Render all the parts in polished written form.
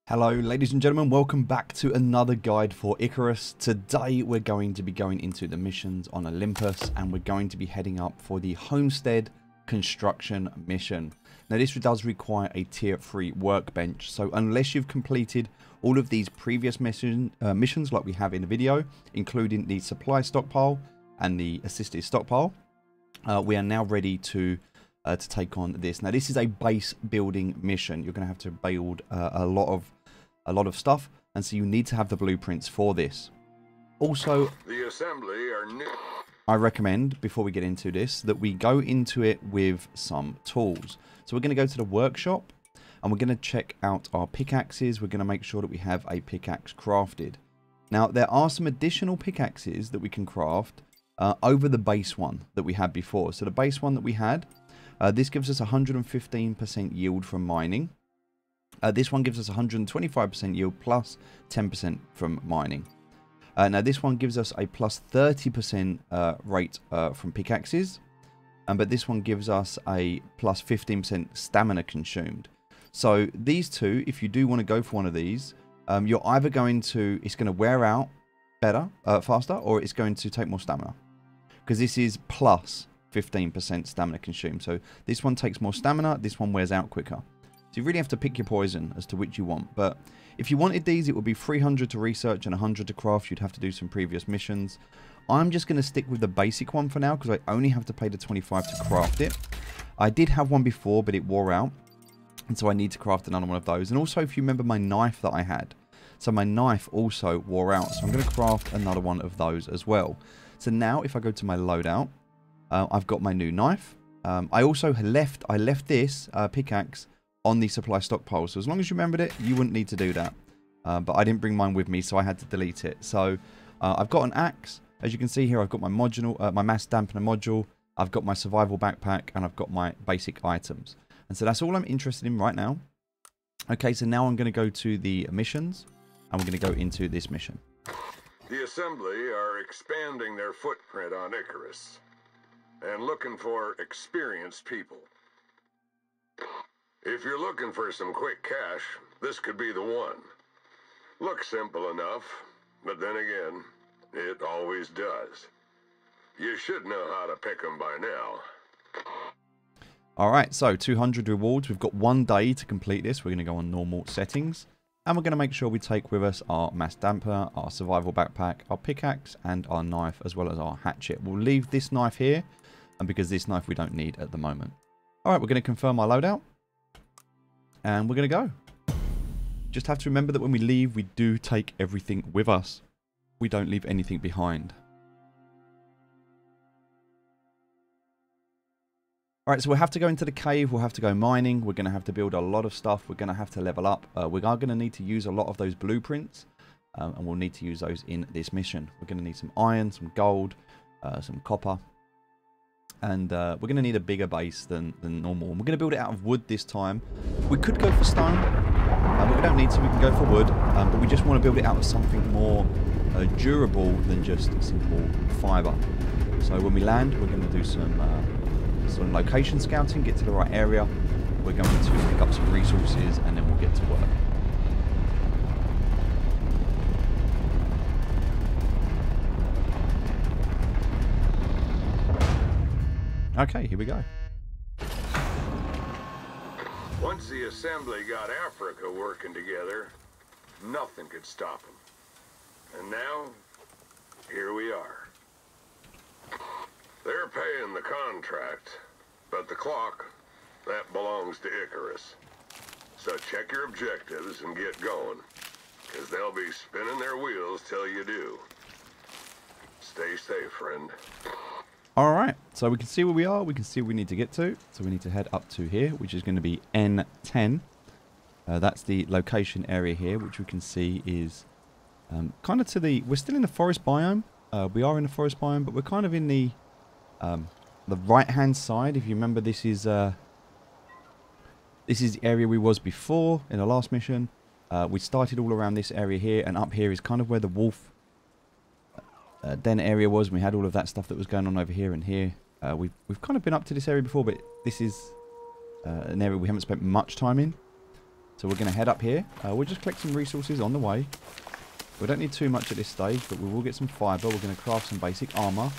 Hello ladies and gentlemen, welcome back to another guide for Icarus. Today we're going to be going into the missions on Olympus and we're going to be heading up for the Homestead construction mission. Now this does require a tier 3 workbench, so unless you've completed all of these previous missions like we have in the video, including the supply stockpile and the assisted stockpile, we are now ready to take on this. Now this is a base building mission. You're going to have to build a lot of stuff, and so you need to have the blueprints for this. Also, the assembly are new. I recommend, before we get into this, that we go into it with some tools. So we're going to go to the workshop and we're going to check out our pickaxes. We're going to make sure that we have a pickaxe crafted. Now there are some additional pickaxes that we can craft over the base one that we had before. So the base one that we had, this gives us 115% yield from mining. This one gives us 125% yield plus 10% from mining. Now this one gives us a plus 30% rate from pickaxes, but this one gives us a plus 15% stamina consumed. So these two, if you do want to go for one of these, you're either going to, it's going to wear out better, faster, or it's going to take more stamina. Because this is plus 15% stamina consumed. So this one takes more stamina, this one wears out quicker. So you really have to pick your poison as to which you want. But if you wanted these, it would be 300 to research and 100 to craft. You'd have to do some previous missions. I'm just going to stick with the basic one for now because I only have to pay the 25 to craft it. I did have one before, but it wore out. And so I need to craft another one of those. And also, if you remember my knife that I had. So my knife also wore out. So I'm going to craft another one of those as well. So now if I go to my loadout, I've got my new knife. I also left this pickaxe on the supply stockpile. So as long as you remembered it, you wouldn't need to do that. But I didn't bring mine with me, so I had to delete it. So I've got an axe. As you can see here, I've got my module, my mass dampener module. I've got my survival backpack, and I've got my basic items. And so that's all I'm interested in right now. Okay, so now I'm going to go to the missions, and we're going to go into this mission. The assembly are expanding their footprint on Icarus and looking for experienced people. If you're looking for some quick cash, this could be the one. Looks simple enough, but then again, it always does. You should know how to pick them by now. Alright, so 200 rewards. We've got 1 day to complete this. We're going to go on normal settings. And we're going to make sure we take with us our mass damper, our survival backpack, our pickaxe, and our knife, as well as our hatchet. We'll leave this knife here, and because this knife we don't need at the moment. Alright, we're going to confirm our loadout. And we're going to go. Just have to remember that when we leave, we do take everything with us. We don't leave anything behind. Alright, so we'll have to go into the cave. We'll have to go mining. We're going to have to build a lot of stuff. We're going to have to level up. We are going to need to use a lot of those blueprints. And we'll need to use those in this mission. We're going to need some iron, some gold, some copper. And we're going to need a bigger base than normal. And we're going to build it out of wood this time. We could go for stone, but we don't need to. We can go for wood. But we just want to build it out of something more durable than just simple fiber. So when we land, we're going to do some location scouting, get to the right area. We're going to pick up some resources, and then we'll get to work. Okay, here we go. Once the assembly got Africa working together, nothing could stop them. And now, here we are. They're paying the contract, but the clock, that belongs to Icarus. So check your objectives and get going, because they'll be spinning their wheels till you do. Stay safe, friend. Alright, so we can see where we are, we can see where we need to get to. So we need to head up to here, which is going to be N10. That's the location area here, which we can see is kind of to the... We're still in the forest biome. We are in the forest biome, but we're kind of in the right-hand side. If you remember, this is the area we was before in the last mission. We started all around this area here, and up here is kind of where the wolf... den area was, and we had all of that stuff that was going on over here and here. We've kind of been up to this area before, but this is an area we haven't spent much time in. So we're going to head up here. We'll just collect some resources on the way. We don't need too much at this stage, but we will get some fibre. We're going to craft some basic armour.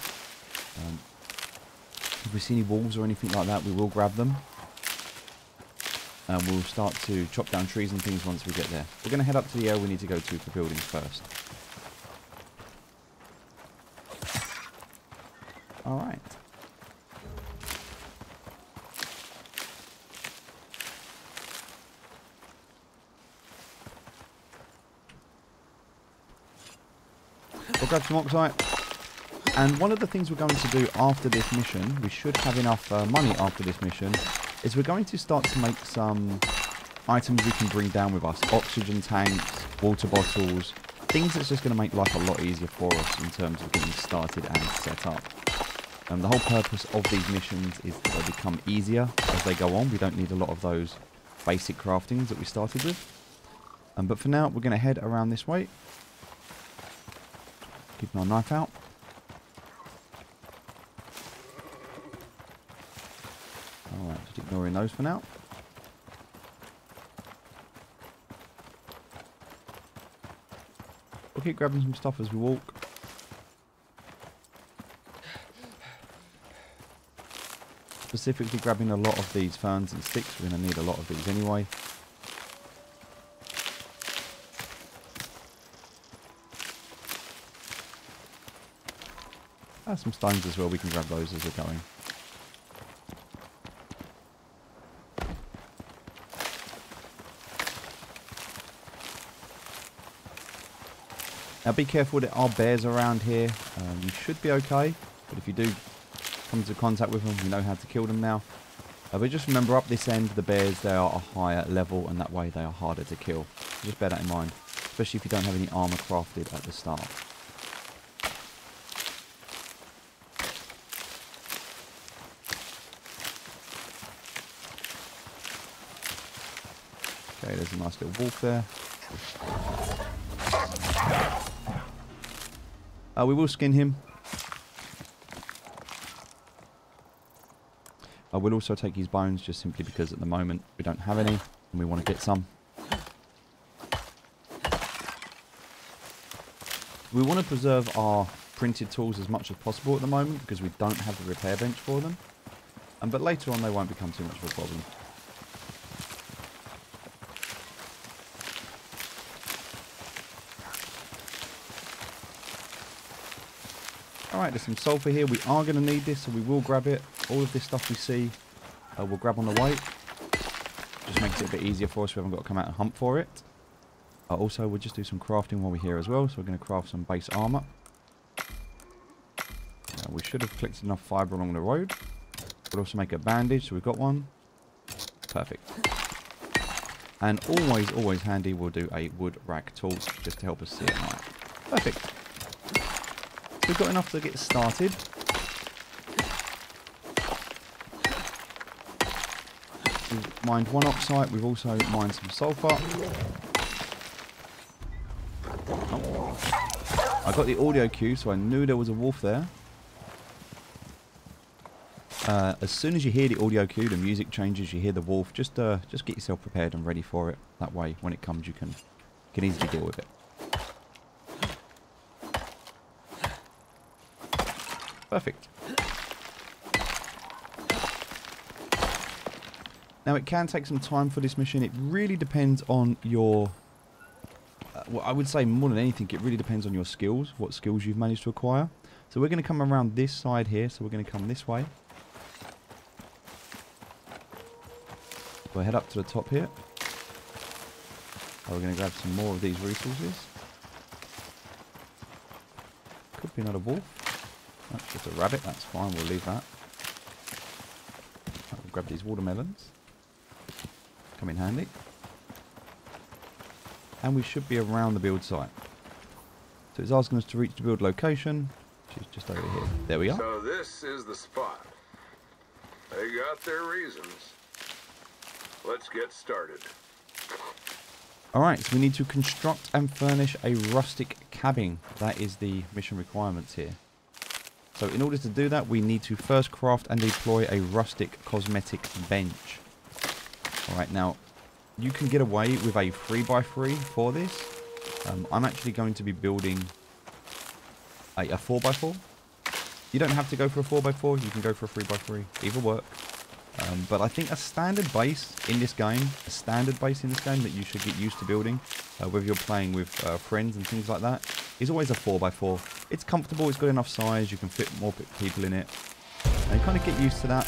If we see any wolves or anything like that, we will grab them. And we'll start to chop down trees and things once we get there. We're going to head up to the area we need to go to for buildings first. Alright. We'll grab some oxide. And one of the things we're going to do after this mission, we should have enough money after this mission, is we're going to start to make some items we can bring down with us. Oxygen tanks, water bottles, things that's just going to make life a lot easier for us in terms of getting started and set up. The whole purpose of these missions is that they become easier as they go on. We don't need a lot of those basic craftings that we started with. But for now, we're going to head around this way. Keeping our knife out. Alright, just ignoring those for now. We'll keep grabbing some stuff as we walk. Specifically grabbing a lot of these ferns and sticks. We're going to need a lot of these anyway. Some stones as well, we can grab those as we're going. Now be careful, there are bears around here. You should be okay, but if you do come into contact with them, you know how to kill them now. But just remember, up this end, the bears, they are a higher level, and that way they are harder to kill. Just bear that in mind, especially if you don't have any armour crafted at the start. Okay, there's a nice little wolf there. We will skin him. I will also take his bones just simply because at the moment we don't have any and we want to get some. We want to preserve our printed tools as much as possible at the moment because we don't have the repair bench for them. But later on they won't become too much of a problem. Alright, there's some sulphur here. We are going to need this, so we will grab it. All of this stuff we see, we'll grab on the way. Just makes it a bit easier for us. We haven't got to come out and hunt for it. Also, we'll just do some crafting while we're here as well. So we're going to craft some base armour. We should have collected enough fibre along the road. We'll also make a bandage, so we've got one. Perfect. And always, always handy, we'll do a wood rack torch just to help us see at night. Perfect. We've got enough to get started. We've mined one oxide. We've also mined some sulphur. Oh. I got the audio cue, so I knew there was a wolf there. As soon as you hear the audio cue, the music changes, you hear the wolf, just get yourself prepared and ready for it. That way, when it comes, you can easily deal with it. Perfect. Now it can take some time for this mission. It really depends on your... well, I would say more than anything, it really depends on your skills, what skills you've managed to acquire. So we're going to come around this side here, so we're going to come this way. We'll head up to the top here. We're going to grab some more of these resources. Could be another wolf. That's just a rabbit, that's fine, we'll leave that. We'll grab these watermelons. Come in handy. And we should be around the build site. So it's asking us to reach the build location, which is just over here. There we are. So this is the spot. They got their reasons. Let's get started. Alright, so we need to construct and furnish a rustic cabin. That is the mission requirements here. So in order to do that, we need to first craft and deploy a rustic cosmetic bench. Alright, now, you can get away with a 3x3 for this. I'm actually going to be building a 4x4. You don't have to go for a 4x4, you can go for a 3x3, either work. But I think a standard base in this game, that you should get used to building, whether you're playing with friends and things like that, is always a 4x4. It's comfortable, it's got enough size, you can fit more people in it, and you kind of get used to that.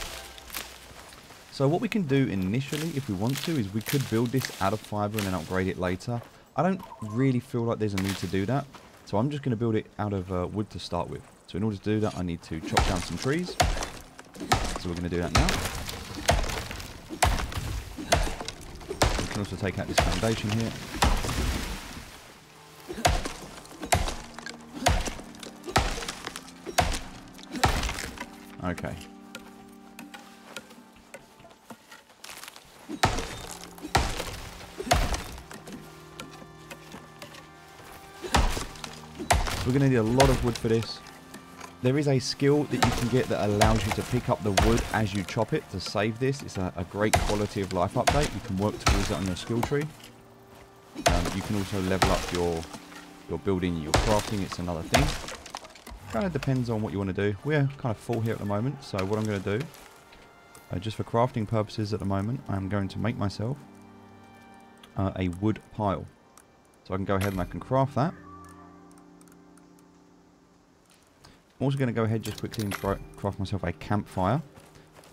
So what we can do initially, if we want to, is we could build this out of fibre and then upgrade it later. I don't really feel like there's a need to do that, so I'm just going to build it out of wood to start with. So in order to do that, I need to chop down some trees. So we're going to do that now. We can also take out this foundation here. Okay. We're going to need a lot of wood for this. There is a skill that you can get that allows you to pick up the wood as you chop it to save this. It's a great quality of life update. You can work towards it on your skill tree. You can also level up your building, your crafting. It's another thing. Kind of depends on what you want to do. We're kind of full here at the moment, so what I'm going to do, just for crafting purposes at the moment, I'm going to make myself a wood pile. So I can go ahead and I can craft that. I'm also going to go ahead just quickly and craft myself a campfire.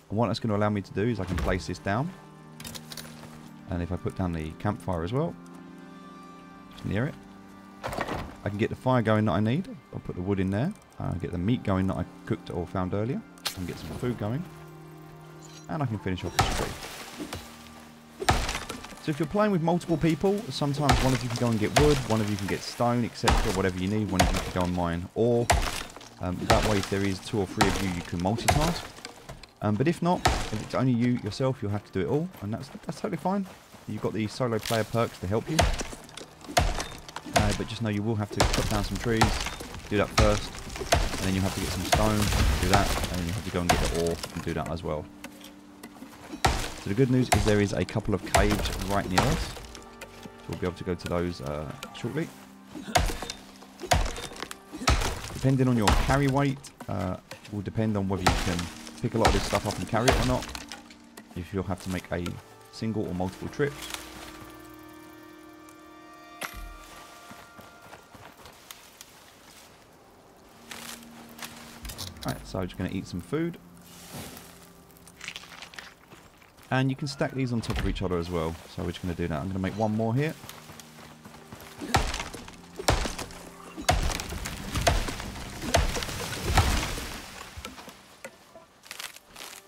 And what that's going to allow me to do is I can place this down. And if I put down the campfire as well, just near it, I can get the fire going that I need. I'll put the wood in there. Get the meat going that I cooked or found earlier. And get some food going. And I can finish off this tree. So if you're playing with multiple people, sometimes one of you can go and get wood, one of you can get stone, etc. Whatever you need, one of you can go and mine ore. That way, if there is 2 or 3 of you, you can multitask. But if not, if it's only you yourself, you'll have to do it all, and that's totally fine. You've got the solo player perks to help you. But just know you will have to cut down some trees, do that first, and then you have to get some stone, do that, and then you have to go and get the ore and do that as well. So the good news is there is a couple of caves right near us, so we'll be able to go to those shortly. Depending on your carry weight, will depend on whether you can pick a lot of this stuff up and carry it or not. If you'll have to make a single or multiple trips. Alright, so I'm just going to eat some food. And you can stack these on top of each other as well. So we're just going to do that. I'm going to make one more here.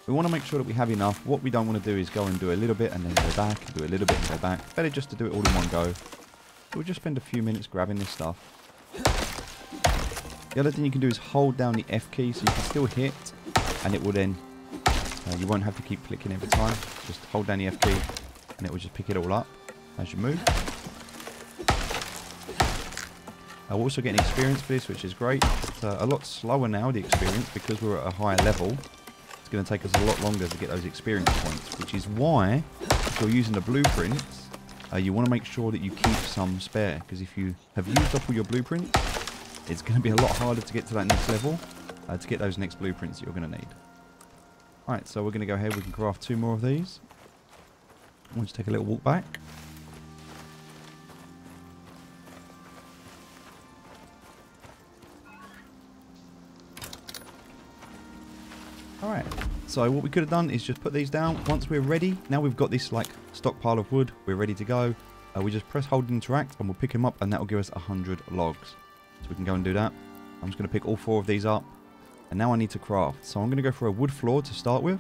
We want to make sure that we have enough. What we don't want to do is go and do a little bit and then go back, do a little bit and go back. Better just to do it all in one go. So we'll just spend a few minutes grabbing this stuff. The other thing you can do is hold down the F key so you can still hit, and it will then, you won't have to keep clicking every time. Just hold down the F key and it will just pick it all up as you move. We're also getting experience for this, which is great. It's a lot slower now, the experience, because we're at a higher level. It's going to take us a lot longer to get those experience points, which is why, if you're using the blueprints, you want to make sure that you keep some spare, because if you have used up all your blueprints, it's going to be a lot harder to get to that next level, to get those next blueprints that you're going to need. Alright, so we're going to go ahead, we can craft 2 more of these. We'll just take a little walk back. Alright, so what we could have done is just put these down. Once we're ready, now we've got this like stockpile of wood, we're ready to go. We just press hold and interact and we'll pick them up, and that will give us 100 logs. So we can go and do that. I'm just going to pick all 4 of these up. And now I need to craft. So I'm going to go for a wood floor to start with.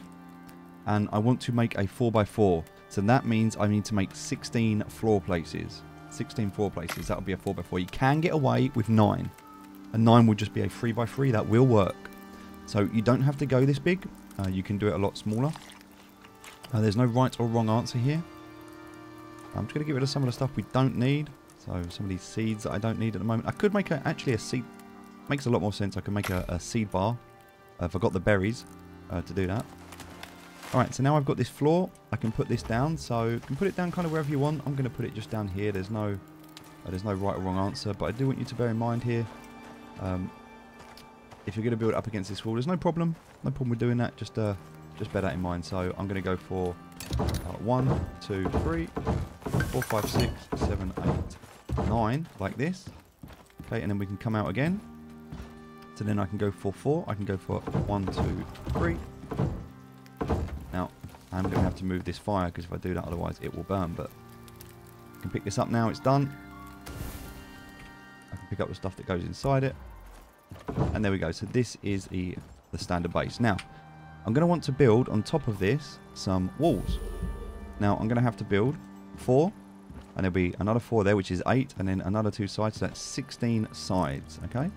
And I want to make a 4x4. So that means I need to make 16 floor places. 16 floor places, that will be a 4x4. You can get away with 9. A 9 will just be a 3x3, that will work. So you don't have to go this big. You can do it a lot smaller. There's no right or wrong answer here. I'm just going to get rid of some of the stuff we don't need. So some of these seeds that I don't need at the moment. I could make actually a seed. Makes a lot more sense. I can make a seed bar if I got the berries to do that. Alright, so now I've got this floor. I can put this down. So you can put it down kind of wherever you want. I'm going to put it just down here. There's no right or wrong answer. But I do want you to bear in mind here. If you're going to build up against this wall, there's no problem. No problem with doing that. Just bear that in mind. So I'm going to go for 1, 2, 3, 4, 5, 6, 7, 8, 9. Like this. Okay, and then we can come out again. So then I can go for 4. I can go for 1, 2, 3. Now, I'm going to have to move this fire because if I do that, otherwise it will burn. But I can pick this up now. It's done. I can pick up the stuff that goes inside it. And there we go. So this is the standard base. Now, I'm going to want to build on top of this some walls. Now, I'm going to have to build 4. And there'll be another 4 there, which is 8. And then another 2 sides. So that's 16 sides. Okay.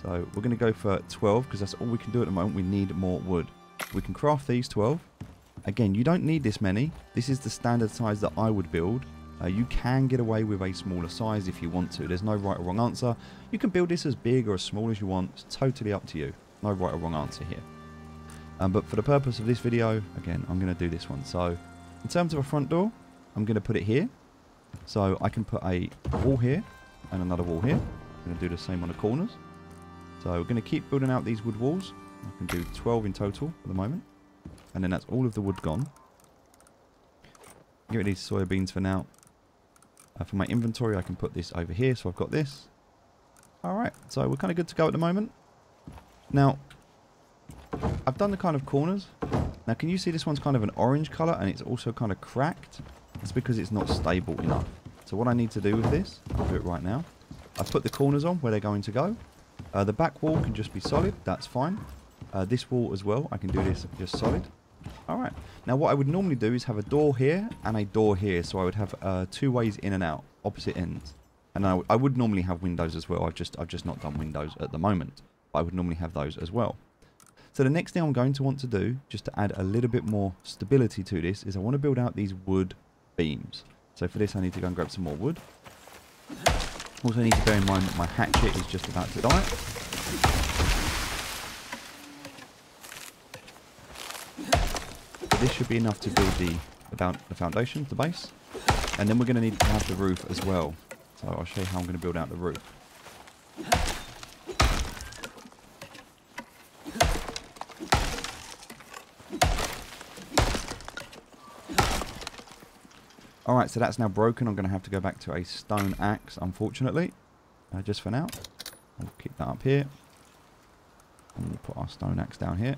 So we're going to go for 12 because that's all we can do at the moment. We need more wood. We can craft these 12. Again, you don't need this many. This is the standard size that I would build. You can get away with a smaller size if you want to. There's no right or wrong answer. You can build this as big or as small as you want. It's totally up to you. No right or wrong answer here. But for the purpose of this video, again, I'm going to do this one. So in terms of a front door, I'm going to put it here. So I can put a wall here and another wall here. I'm going to do the same on the corners. So we're going to keep building out these wood walls. I can do 12 in total at the moment. And then that's all of the wood gone. Get rid of these soybeans for now. For my inventory, I can put this over here. So I've got this. Alright, so we're kind of good to go at the moment. Now, I've done the kind of corners. Now, can you see this one's kind of an orange colour and it's also kind of cracked? It's because it's not stable enough. So what I need to do with this, I'll do it right now. I've put the corners on where they're going to go. The back wall can just be solid. That's fine. This wall as well. I can do this just solid. Alright. Now what I would normally do is have a door here and a door here. So I would have 2 ways in and out. Opposite ends. And I would normally have windows as well. I've just not done windows at the moment. But I would normally have those as well. So the next thing I'm going to want to do, just to add a little bit more stability to this, is I want to build out these wood beams. So for this I need to go and grab some more wood. Also need to bear in mind that my hatchet is just about to die. But this should be enough to build the foundation, the base. And then we're going to need to have the roof as well. So I'll show you how I'm going to build out the roof. Alright, so that's now broken. I'm going to have to go back to a stone axe, unfortunately. Just for now. I'll keep that up here. And we'll put our stone axe down here.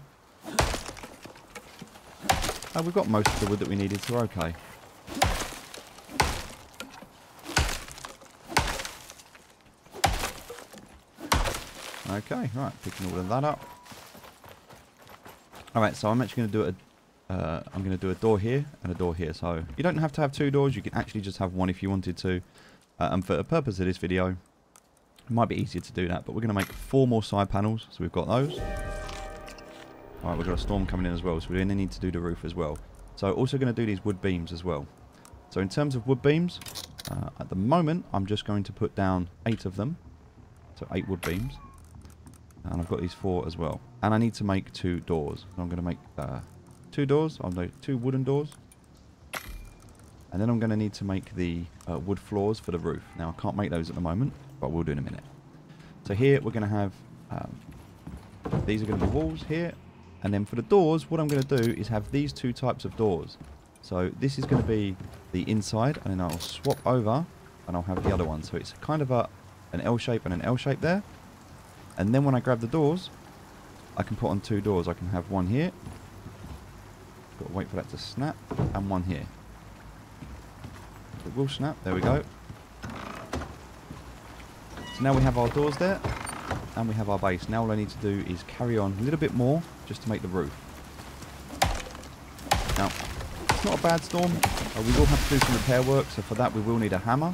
We've got most of the wood that we needed, so we're okay. Okay, right, picking all of that up. Alright, so I'm actually going to do I'm going to do a door here and a door here. So you don't have to have 2 doors. You can actually just have 1 if you wanted to. And for the purpose of this video, it might be easier to do that. But we're going to make 4 more side panels. So we've got those. Alright, we've got a storm coming in as well. So we're going to need to do the roof as well. So also going to do these wood beams as well. So in terms of wood beams, at the moment, I'm just going to put down 8 of them. So 8 wood beams. And I've got these 4 as well. And I need to make 2 doors. So I'm going to make 2 doors. I'll do 2 wooden doors. And then I'm going to need to make the wood floors for the roof. Now, I can't make those at the moment, but we'll do in a minute. So here, we're going to have... these are going to be walls here. And then for the doors, what I'm going to do is have these 2 types of doors. So this is going to be the inside. And then I'll swap over and I'll have the other one. So it's kind of an L shape and an L shape there. And then when I grab the doors, I can put on 2 doors. I can have one here. Got to wait for that to snap. And one here. It will snap. There we go. So now we have our doors there. And we have our base. Now all I need to do is carry on a little bit more just to make the roof. Now, it's not a bad storm. We will have to do some repair work. So for that we will need a hammer.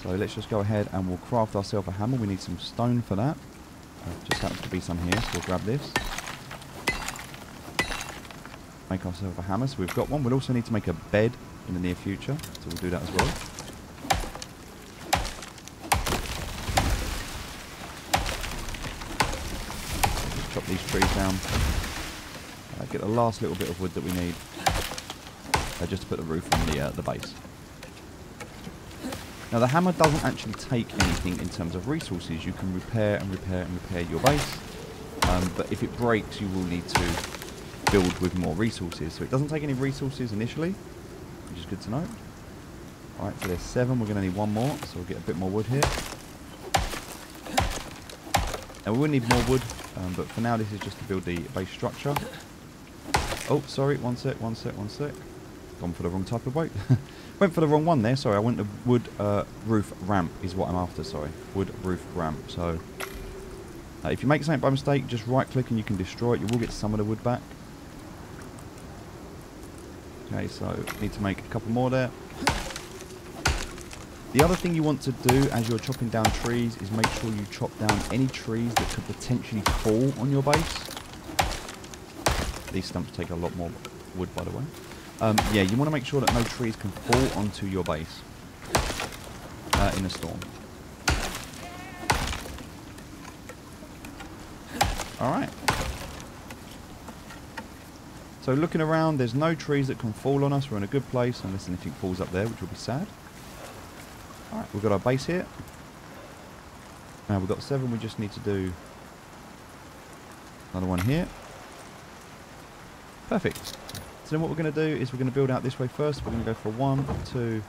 So let's just go ahead and we'll craft ourselves a hammer. We need some stone for that. Just happens to be some here, so we'll grab this. Make ourselves a hammer, so we've got one. We'll also need to make a bed in the near future, so we'll do that as well. Just chop these trees down. Get the last little bit of wood that we need. Just to put the roof on the base. Now the hammer doesn't actually take anything in terms of resources. You can repair and repair and repair your base. But if it breaks, you will need to build with more resources. So it doesn't take any resources initially, which is good to know. Alright, so there's 7. We're going to need 1 more, so we'll get a bit more wood here. Now we will need more wood, but for now this is just to build the base structure. Oh, sorry, one sec. Gone for the wrong type of boat. Went for the wrong one there, sorry. I went to wood roof ramp is what I'm after, sorry. Wood roof ramp. So if you make something by mistake, just right click and you can destroy it. You will get some of the wood back. Okay, so need to make a couple more there. The other thing you want to do as you're chopping down trees is make sure you chop down any trees that could potentially fall on your base. These stumps take a lot more wood, by the way. Yeah, you want to make sure that no trees can fall onto your base in a storm. Alright. So looking around, there's no trees that can fall on us. We're in a good place unless anything falls up there, which will be sad. Alright, we've got our base here. Now we've got 7, we just need to do another one here. Perfect. So then what we're going to do is we're going to build out this way first. We're going to go for 1, 2,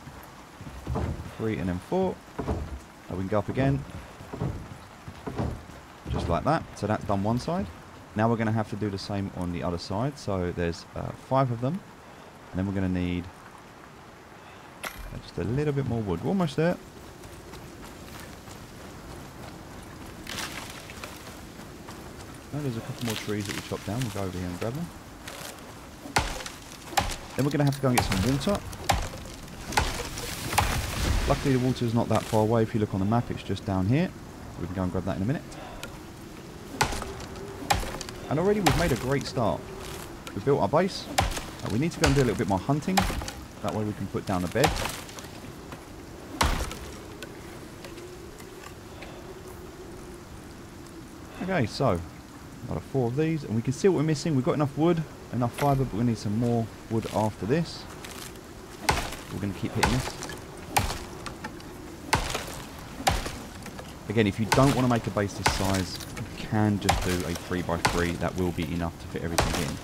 3 and then 4. We can go up again. Just like that. So that's done one side. Now we're going to have to do the same on the other side. So there's 5 of them. And then we're going to need just a little bit more wood. We're almost there. Oh, there's a couple more trees that we chopped down. We'll go over here and grab them. Then we're going to have to go and get some water. Luckily the water is not that far away. If you look on the map, it's just down here. We can go and grab that in a minute. And already we've made a great start. We've built our base. We need to go and do a little bit more hunting. That way we can put down a bed. Okay, so another 4 of these, and we can see what we're missing. We've got enough wood, enough fibre, but we need some more wood after this. We're going to keep hitting this. Again, if you don't want to make a base this size, you can just do a 3x3. That will be enough to fit everything in.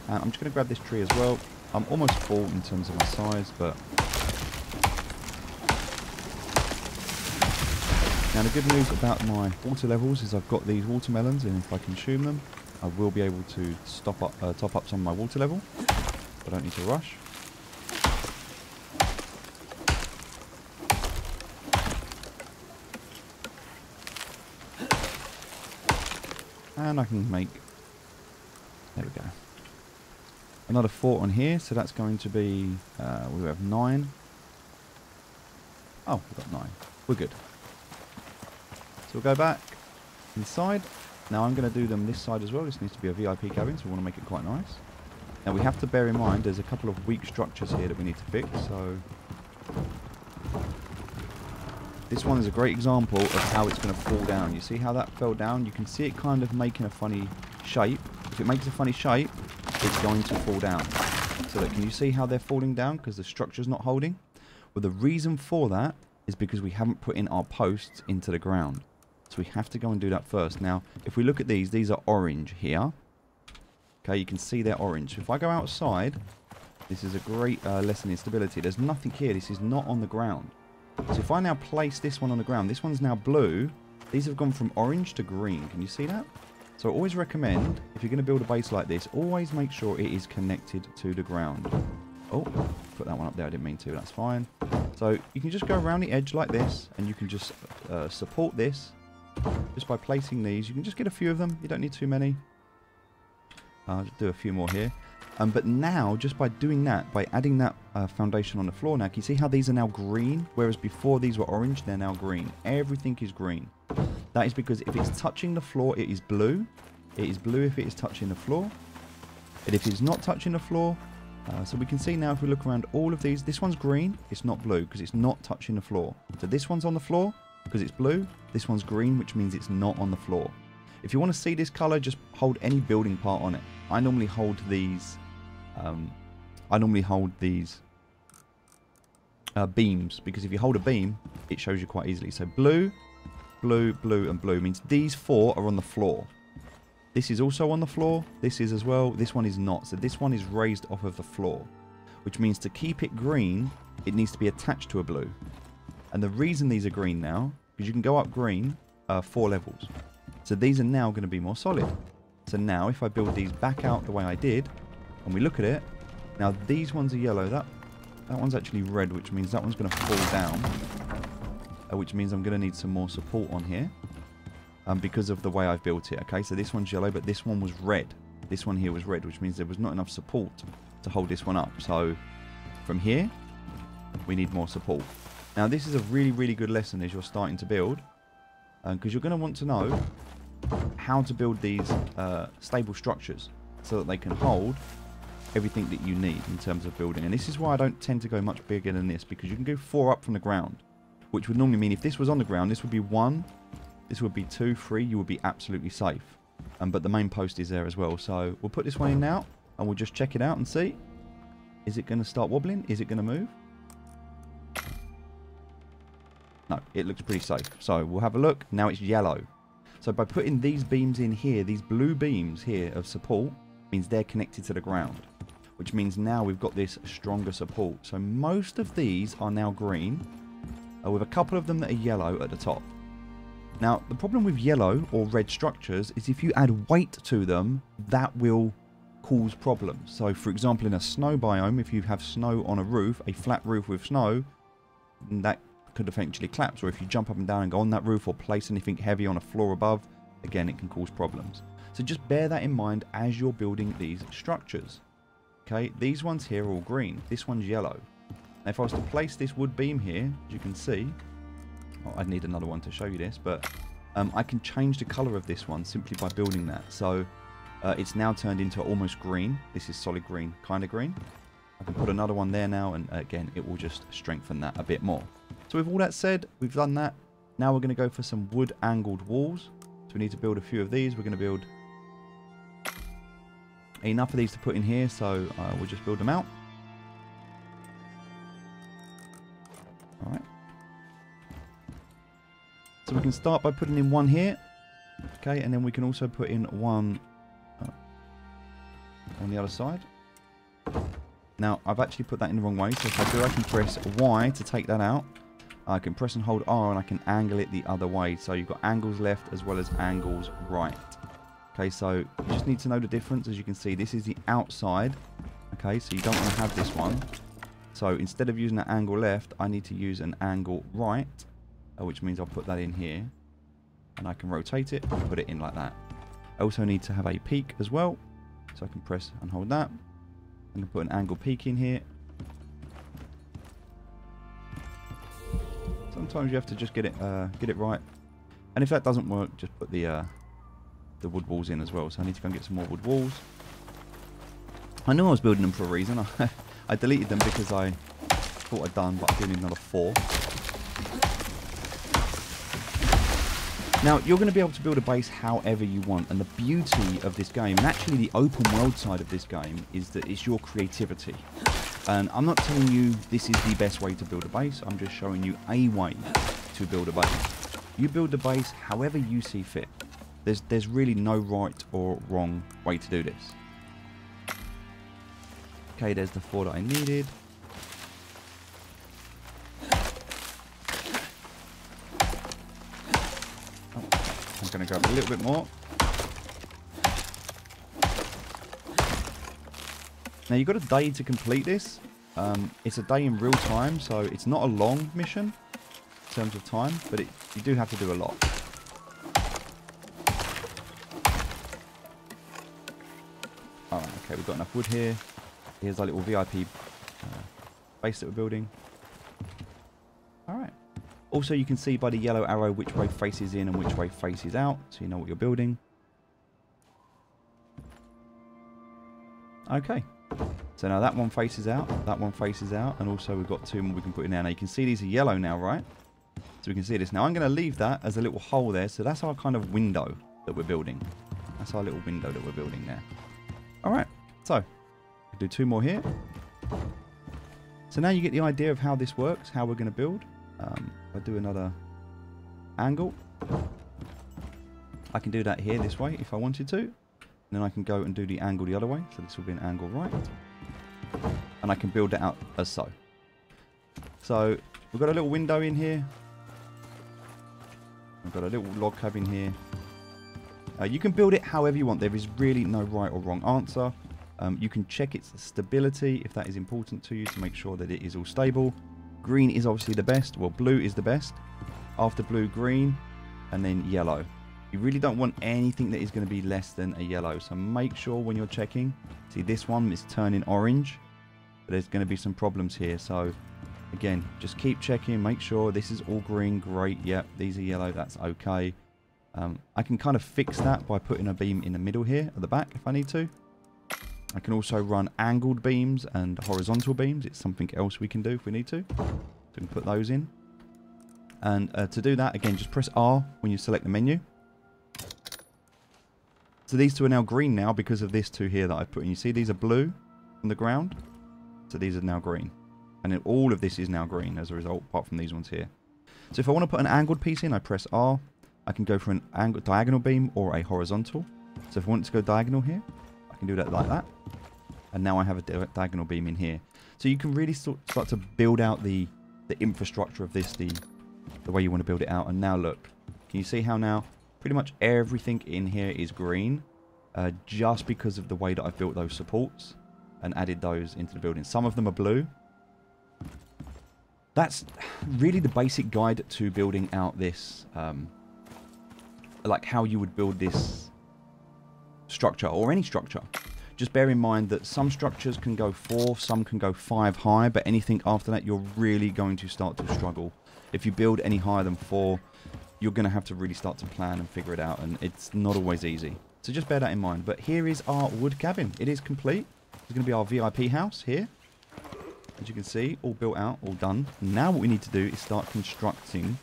And I'm just going to grab this tree as well. I'm almost full in terms of my size, but now the good news about my water levels is I've got these watermelons, and if I consume them, I will be able to top up some of my water level. I don't need to rush. And I can make, there we go, another 4 on here, so that's going to be, we have 9. Oh, we've got 9. We're good. So we'll go back inside. Now I'm going to do them this side as well. This needs to be a VIP cabin, so we want to make it quite nice. Now we have to bear in mind there's a couple of weak structures here that we need to fix, so this one is a great example of how it's going to fall down. You see how that fell down? You can see it kind of making a funny shape. If it makes a funny shape, it's going to fall down. So that, can you see how they're falling down because the structure's not holding? Well, the reason for that is because we haven't put in our posts into the ground. So we have to go and do that first. Now, if we look at these are orange here. Okay, you can see they're orange. If I go outside, this is a great lesson in stability. There's nothing here. This is not on the ground. So if I now place this one on the ground, this one's now blue. These have gone from orange to green. Can you see that? So I always recommend, if you're going to build a base like this, always make sure it is connected to the ground. Oh, put that one up there. I didn't mean to. That's fine. So you can just go around the edge like this, and you can just support this just by placing these. You can just get a few of them. You don't need too many. I'll just do a few more here. But now, just by doing that, by adding that foundation on the floor now, can you see how these are now green? Whereas before these were orange, they're now green. Everything is green. That is because if it's touching the floor, it is blue. It is blue if it is touching the floor. And if it's not touching the floor, So we can see now if we look around all of these, this one's green, it's not blue because it's not touching the floor. So this one's on the floor because it's blue. This one's green, which means it's not on the floor. If you want to see this color, just hold any building part on it. I normally hold these beams, because if you hold a beam, it shows you quite easily. So blue, blue, blue, and blue means these 4 are on the floor. This is also on the floor. This is as well. This one is not. So this one is raised off of the floor, which means to keep it green, it needs to be attached to a blue. And the reason these are green now, because you can go up green 4 levels. So these are now going to be more solid. So now if I build these back out the way I did, and we look at it, now these ones are yellow. That one's actually red, which means that one's going to fall down. Which means I'm going to need some more support on here. Because of the way I've built it. Okay, so this one's yellow, but this one was red. This one here was red, which means there was not enough support to hold this one up. So from here, we need more support. Now this is a really, really good lesson as you're starting to build, because you're going to want to know how to build these stable structures so that they can hold everything that you need in terms of building. And this is why I don't tend to go much bigger than this, because you can go 4 up from the ground, which would normally mean if this was on the ground, this would be 1. This would be 2, 3, you would be absolutely safe. But the main post is there as well. So we'll put this one in now, and we'll just check it out and see. Is it going to start wobbling? Is it going to move? No, it looks pretty safe. So we'll have a look. Now it's yellow. So by putting these beams in here, these blue beams here of support, means they're connected to the ground. Which means now we've got this stronger support. So most of these are now green, with a couple of them that are yellow at the top. Now, the problem with yellow or red structures is if you add weight to them, that will cause problems. So, for example, in a snow biome, if you have snow on a roof, a flat roof with snow, that could eventually collapse. Or if you jump up and down and go on that roof or place anything heavy on a floor above, again, it can cause problems. So just bear that in mind as you're building these structures. Okay, these ones here are all green. This one's yellow. Now, if I was to place this wood beam here, as you can see, I'd need another one to show you this, but I can change the color of this one simply by building that. So it's now turned into almost green. This is solid green, kind of green. I can put another one there now, and again, it will just strengthen that a bit more. So with all that said, we've done that. Now we're going to go for some wood angled walls. So we need to build a few of these. We're going to build enough of these to put in here, so we'll just build them out. All right. So we can start by putting in one here, okay, and then we can also put in one on the other side. Now, I've actually put that in the wrong way, so if I do, I can press Y to take that out. I can press and hold R, and I can angle it the other way. So you've got angles left as well as angles right. Okay, so you just need to know the difference. As you can see, this is the outside, okay, so you don't want to have this one. So instead of using an angle left, I need to use an angle right. Which means I'll put that in here, and I can rotate it and put it in like that. I also need to have a peak as well, so I can press and hold that. I'm going to put an angle peak in here. Sometimes you have to just get it right, and if that doesn't work, just put the wood walls in as well. So I need to go and get some more wood walls. I knew I was building them for a reason. I deleted them because I thought I'd done, but I do need another 4. Now, you're going to be able to build a base however you want, and the beauty of this game, and actually the open world side of this game, is that it's your creativity. And I'm not telling you this is the best way to build a base, I'm just showing you a way to build a base. You build the base however you see fit. There's really no right or wrong way to do this. Okay, there's the 4 that I needed. I'm going to grab a little bit more. Now you've got a day to complete this. It's a day in real time, so it's not a long mission in terms of time, but you do have to do a lot. Alright, okay, we've got enough wood here. Here's our little VIP base that we're building. Alright. Also, you can see by the yellow arrow which way faces in and which way faces out, so you know what you're building. Okay. So now that one faces out, that one faces out, and also we've got 2 more we can put in there. Now you can see these are yellow now, right? So we can see this. Now I'm going to leave that as a little hole there. So that's our kind of window that we're building. That's our little window that we're building there. All right. So we'll do 2 more here. So now you get the idea of how this works, how we're going to build. I'll do another angle. I can do that here this way if I wanted to. And then I can go and do the angle the other way. So this will be an angle right. And I can build it out as so. So we've got a little window in here. We've got a little log cabin here. You can build it however you want. There is really no right or wrong answer. You can check its stability if that is important to you to make sure that it is all stable. Green is obviously the best. Well, blue is the best. After blue, green, and then yellow. You really don't want anything that is going to be less than a yellow. So make sure when you're checking. See, this one is turning orange. But there's going to be some problems here. So again, just keep checking. Make sure this is all green. Great. Yep, these are yellow. That's okay. I can kind of fix that by putting a beam in the middle here at the back if I need to. I can also run angled beams and horizontal beams. It's something else we can do if we need to. So we can put those in. And to do that, again, just press R when you select the menu. So these 2 are now green now because of this 2 here that I've put in. You see these are blue on the ground. So these are now green. And then all of this is now green as a result, apart from these ones here. So if I want to put an angled piece in, I press R. I can go for an diagonal beam or a horizontal. So if I want to go diagonal here, I can do that like that. And now I have a diagonal beam in here. So you can really start to build out the infrastructure of this, the way you want to build it out. And now look, can you see how now pretty much everything in here is green just because of the way that I've built those supports and added those into the building. Some of them are blue. That's really the basic guide to building out this, like how you would build this structure or any structure. Just bear in mind that some structures can go 4, some can go 5 high, but anything after that you're really going to start to struggle. If you build any higher than 4, you're going to have to really start to plan and figure it out, and it's not always easy. So just bear that in mind. But here is our wood cabin. It is complete. It's going to be our VIP house here. As you can see, all built out, all done. Now what we need to do is start constructing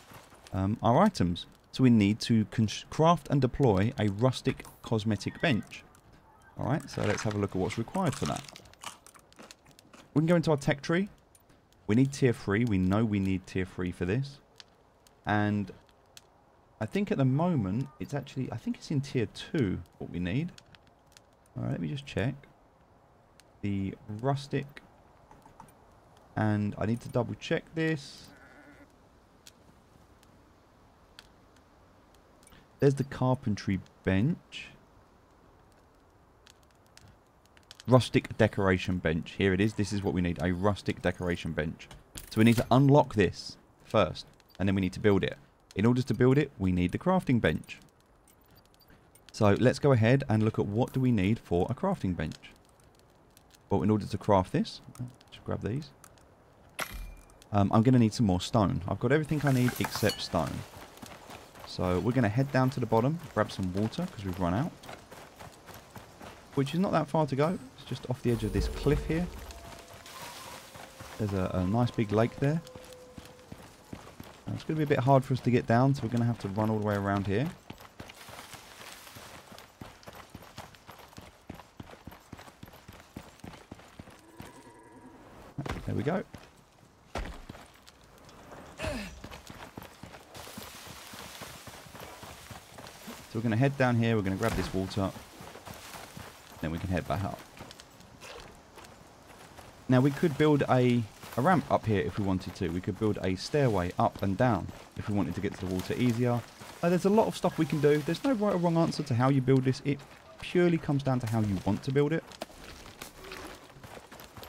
our items. So we need to craft and deploy a rustic cosmetic bench. Alright, so let's have a look at what's required for that. We can go into our tech tree. We need tier 3. We know we need tier 3 for this. And I think at the moment, it's actually, I think it's in tier 2 what we need. Alright, let me just check. The rustic. And I need to double check this. There's the carpentry bench. Rustic decoration bench. Here it is. This is what we need. A rustic decoration bench. So we need to unlock this first. And then we need to build it. In order to build it, we need the crafting bench. So let's go ahead and look at what do we need for a crafting bench. Well, in order to craft this, just grab these. I'm going to need some more stone. I've got everything I need except stone. So we're going to head down to the bottom, grab some water because we've run out. Which is not that far to go. It's just off the edge of this cliff here. There's a nice big lake there. It's going to be a bit hard for us to get down, so we're going to have to run all the way around here. There we go. So we're going to head down here, we're going to grab this water, then we can head back up. Now we could build a ramp up here if we wanted to. We could build a stairway up and down if we wanted to get to the water easier. There's a lot of stuff we can do. There's no right or wrong answer to how you build this. It purely comes down to how you want to build it.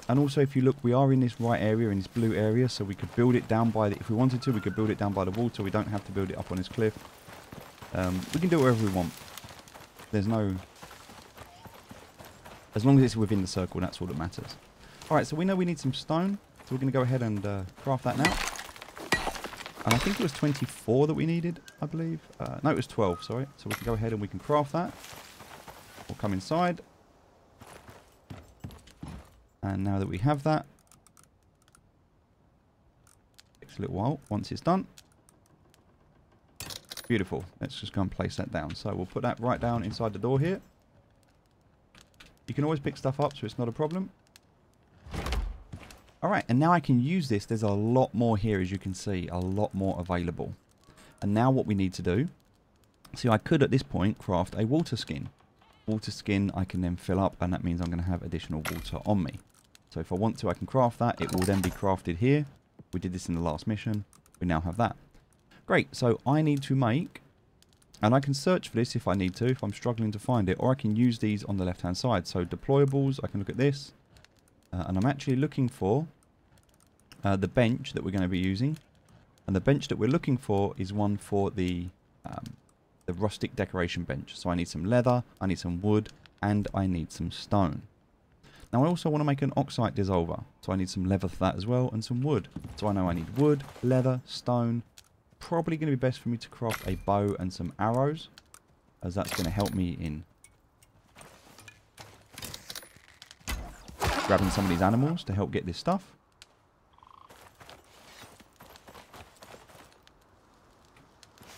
And also if you look, we are in this right area, in this blue area, so we could build it down by the, if we wanted to, we could build it down by the water. We don't have to build it up on this cliff. We can do it wherever we want. There's no... As long as it's within the circle, that's all that matters. Alright, so we know we need some stone. So we're going to go ahead and craft that now. And I think it was 24 that we needed, I believe. No, it was 12, sorry. So we can go ahead and we can craft that. We'll come inside. And now that we have that, takes a little while once it's done. Beautiful. Let's just go and place that down. So we'll put that right down inside the door here. You can always pick stuff up, so it's not a problem. Alright, and now I can use this. There's a lot more here, as you can see. A lot more available. And now what we need to do... See, I could at this point craft a water skin. Water skin I can then fill up, and that means I'm going to have additional water on me. So if I want to, I can craft that. It will then be crafted here. We did this in the last mission. We now have that. Great, so I need to make... And I can search for this if I need to, if I'm struggling to find it. Or I can use these on the left-hand side. So deployables, I can look at this. And I'm actually looking for the bench that we're going to be using. And the bench that we're looking for is one for the rustic decoration bench. So I need some leather, I need some wood, and I need some stone. Now I also want to make an oxide dissolver. So I need some leather for that as well, and some wood. So I know I need wood, leather, stone. Probably going to be best for me to craft a bow and some arrows, as that's going to help me in grabbing some of these animals to help get this stuff.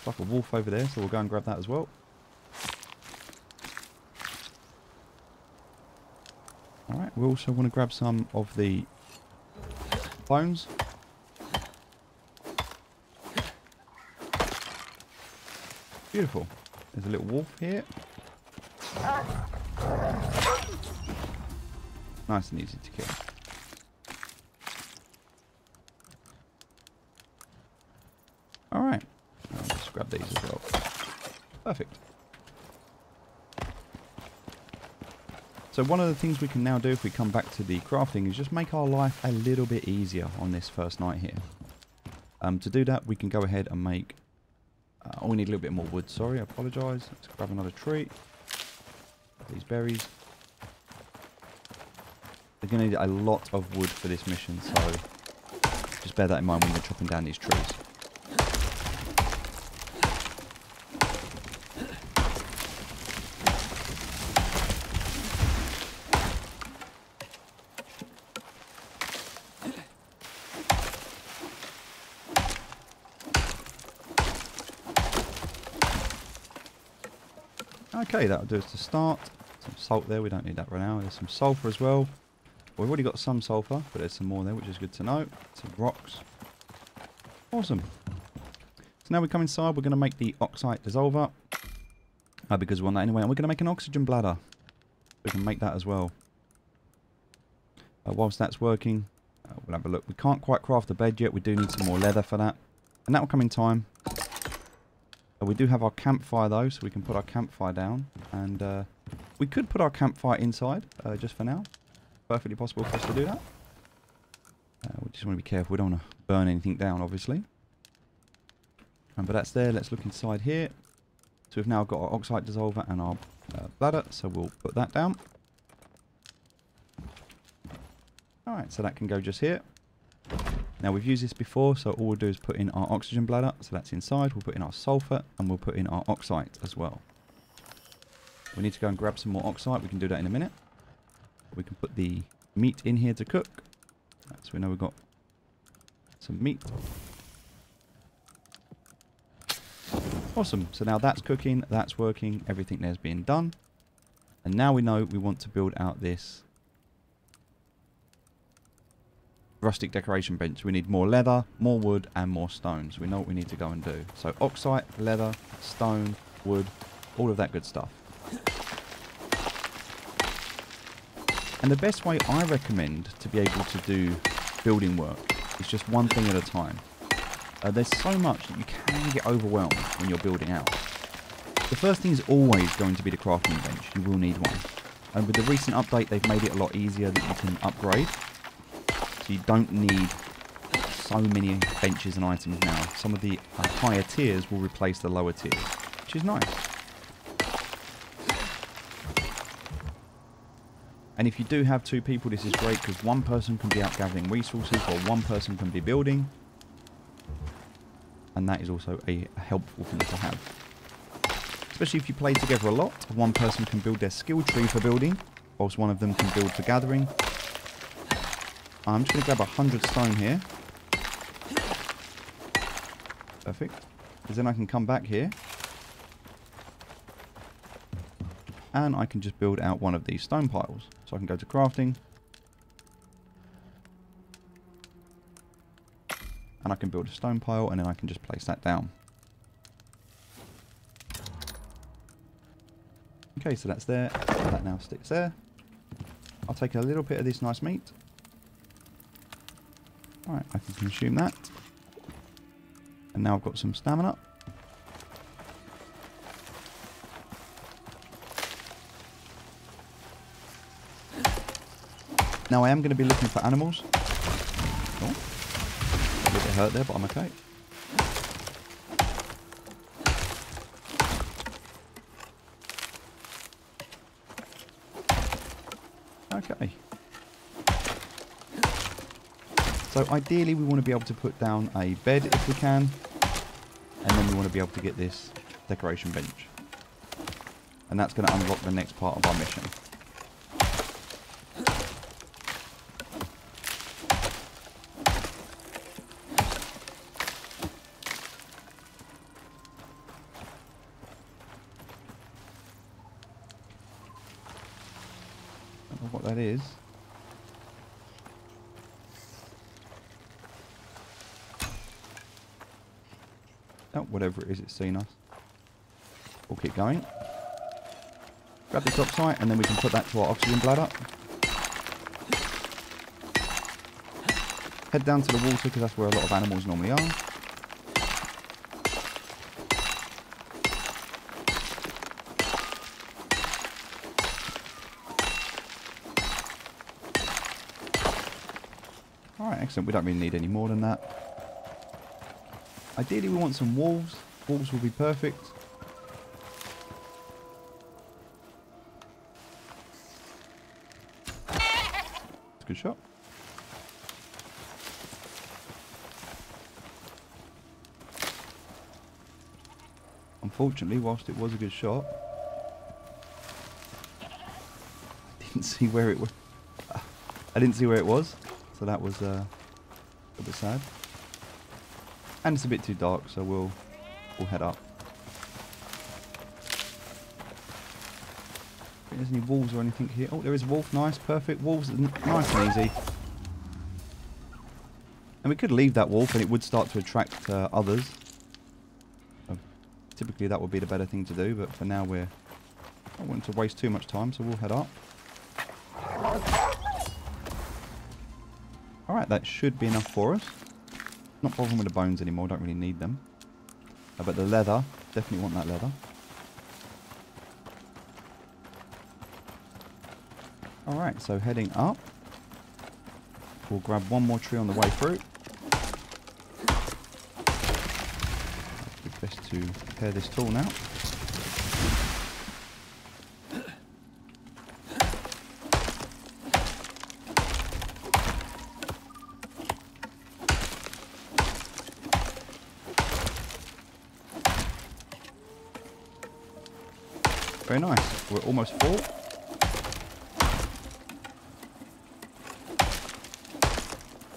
Like a wolf over there, so we'll go and grab that as well. Alright, we also want to grab some of the bones. Beautiful. There's a little wolf here. Nice and easy to kill. Alright. I'll just grab these as well. Perfect. So one of the things we can now do if we come back to the crafting is just make our life a little bit easier on this first night here. To do that, we can go ahead and make... oh, we need a little bit more wood, sorry, I apologise. Let's grab another tree. These berries. They're going to need a lot of wood for this mission, so just bear that in mind when you're chopping down these trees. Okay, that'll do us to start. Some salt there, we don't need that right now. There's some sulphur as well. We've already got some sulphur, but there's some more there, which is good to know. Some rocks. Awesome. So now we come inside, we're going to make the oxide dissolver. Because we want that anyway. And we're going to make an oxygen bladder. We can make that as well. Whilst that's working, we'll have a look. We can't quite craft the bed yet. We do need some more leather for that. And that will come in time. We do have our campfire though, so we can put our campfire down. And we could put our campfire inside, just for now. Perfectly possible for us to do that. We just want to be careful. We don't want to burn anything down, obviously. But that's there. Let's look inside here. So we've now got our oxide dissolver and our bladder, so we'll put that down. Alright, so that can go just here. Now we've used this before, so all we'll do is put in our oxygen bladder, so that's inside. We'll put in our sulphur, and we'll put in our oxide as well. We need to go and grab some more oxide. We can do that in a minute. We can put the meat in here to cook. So we know we've got some meat. Awesome. So now that's cooking, that's working, everything there's being done. And now we know we want to build out this rustic decoration bench. We need more leather, more wood, and more stone. So we know what we need to go and do. So oxide, leather, stone, wood, all of that good stuff. And the best way I recommend to be able to do building work is just one thing at a time. There's so much that you can get overwhelmed when you're building out. The first thing is always going to be the crafting bench. You will need one. And with the recent update, they've made it a lot easier that you can upgrade. So you don't need so many benches and items now. Some of the higher tiers will replace the lower tiers, which is nice. And if you do have two people, this is great because one person can be out gathering resources or one person can be building. And that is also a helpful thing to have. Especially if you play together a lot, one person can build their skill tree for building, whilst one of them can build for gathering. I'm just going to grab 100 stone here. Perfect. Because then I can come back here. And I can just build out one of these stone piles. So I can go to crafting. And I can build a stone pile, and then I can just place that down. Okay, so that's there. That now sticks there. I'll take a little bit of this nice meat. Alright, I can consume that. And now I've got some stamina. Now I am going to be looking for animals. Oh, a little bit hurt there, but I'm okay. Okay. So ideally we want to be able to put down a bed if we can. And then we want to be able to get this decoration bench. And that's going to unlock the next part of our mission. Don't know what that is. Oh, whatever it is, it's seen us. We'll keep going. Grab this oxide, and then we can put that to our oxygen bladder. Head down to the water, because that's where a lot of animals normally are. Alright, excellent. We don't really need any more than that. Ideally, we want some wolves. Wolves will be perfect. It's a good shot. Unfortunately, whilst it was a good shot, I didn't see where it was. I didn't see where it was, so that was a bit sad. And it's a bit too dark, so we'll head up. If there's any wolves or anything here. Oh, there is a wolf. Nice, perfect. Wolves are nice and easy. And we could leave that wolf and it would start to attract others. Typically that would be the better thing to do, but for now we're not wanting to waste too much time, so we'll head up. Alright, that should be enough for us. Not bothering with the bones anymore, don't really need them. But the leather, definitely want that leather. Alright, so heading up. We'll grab one more tree on the way through. It's best to prepare this tool now. Very nice. We're almost full.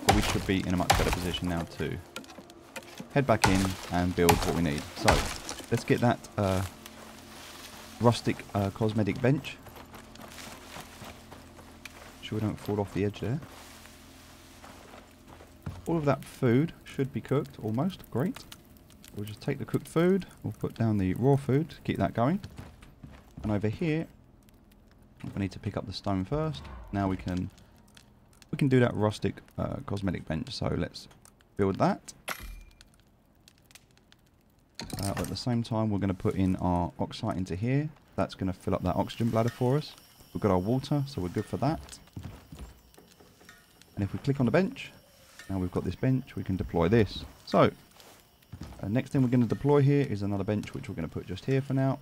But we should be in a much better position now to head back in and build what we need. So, let's get that rustic cosmetic bench. Sure we don't fall off the edge there. All of that food should be cooked, almost. Great. We'll just take the cooked food. We'll put down the raw food to keep that going. And over here, we need to pick up the stone first. Now we can do that rustic cosmetic bench. So let's build that. At the same time, we're going to put in our oxide into here. That's going to fill up that oxygen bladder for us. We've got our water, so we're good for that. And if we click on the bench, now we've got this bench, we can deploy this. So, next thing we're going to deploy here is another bench, which we're going to put just here for now.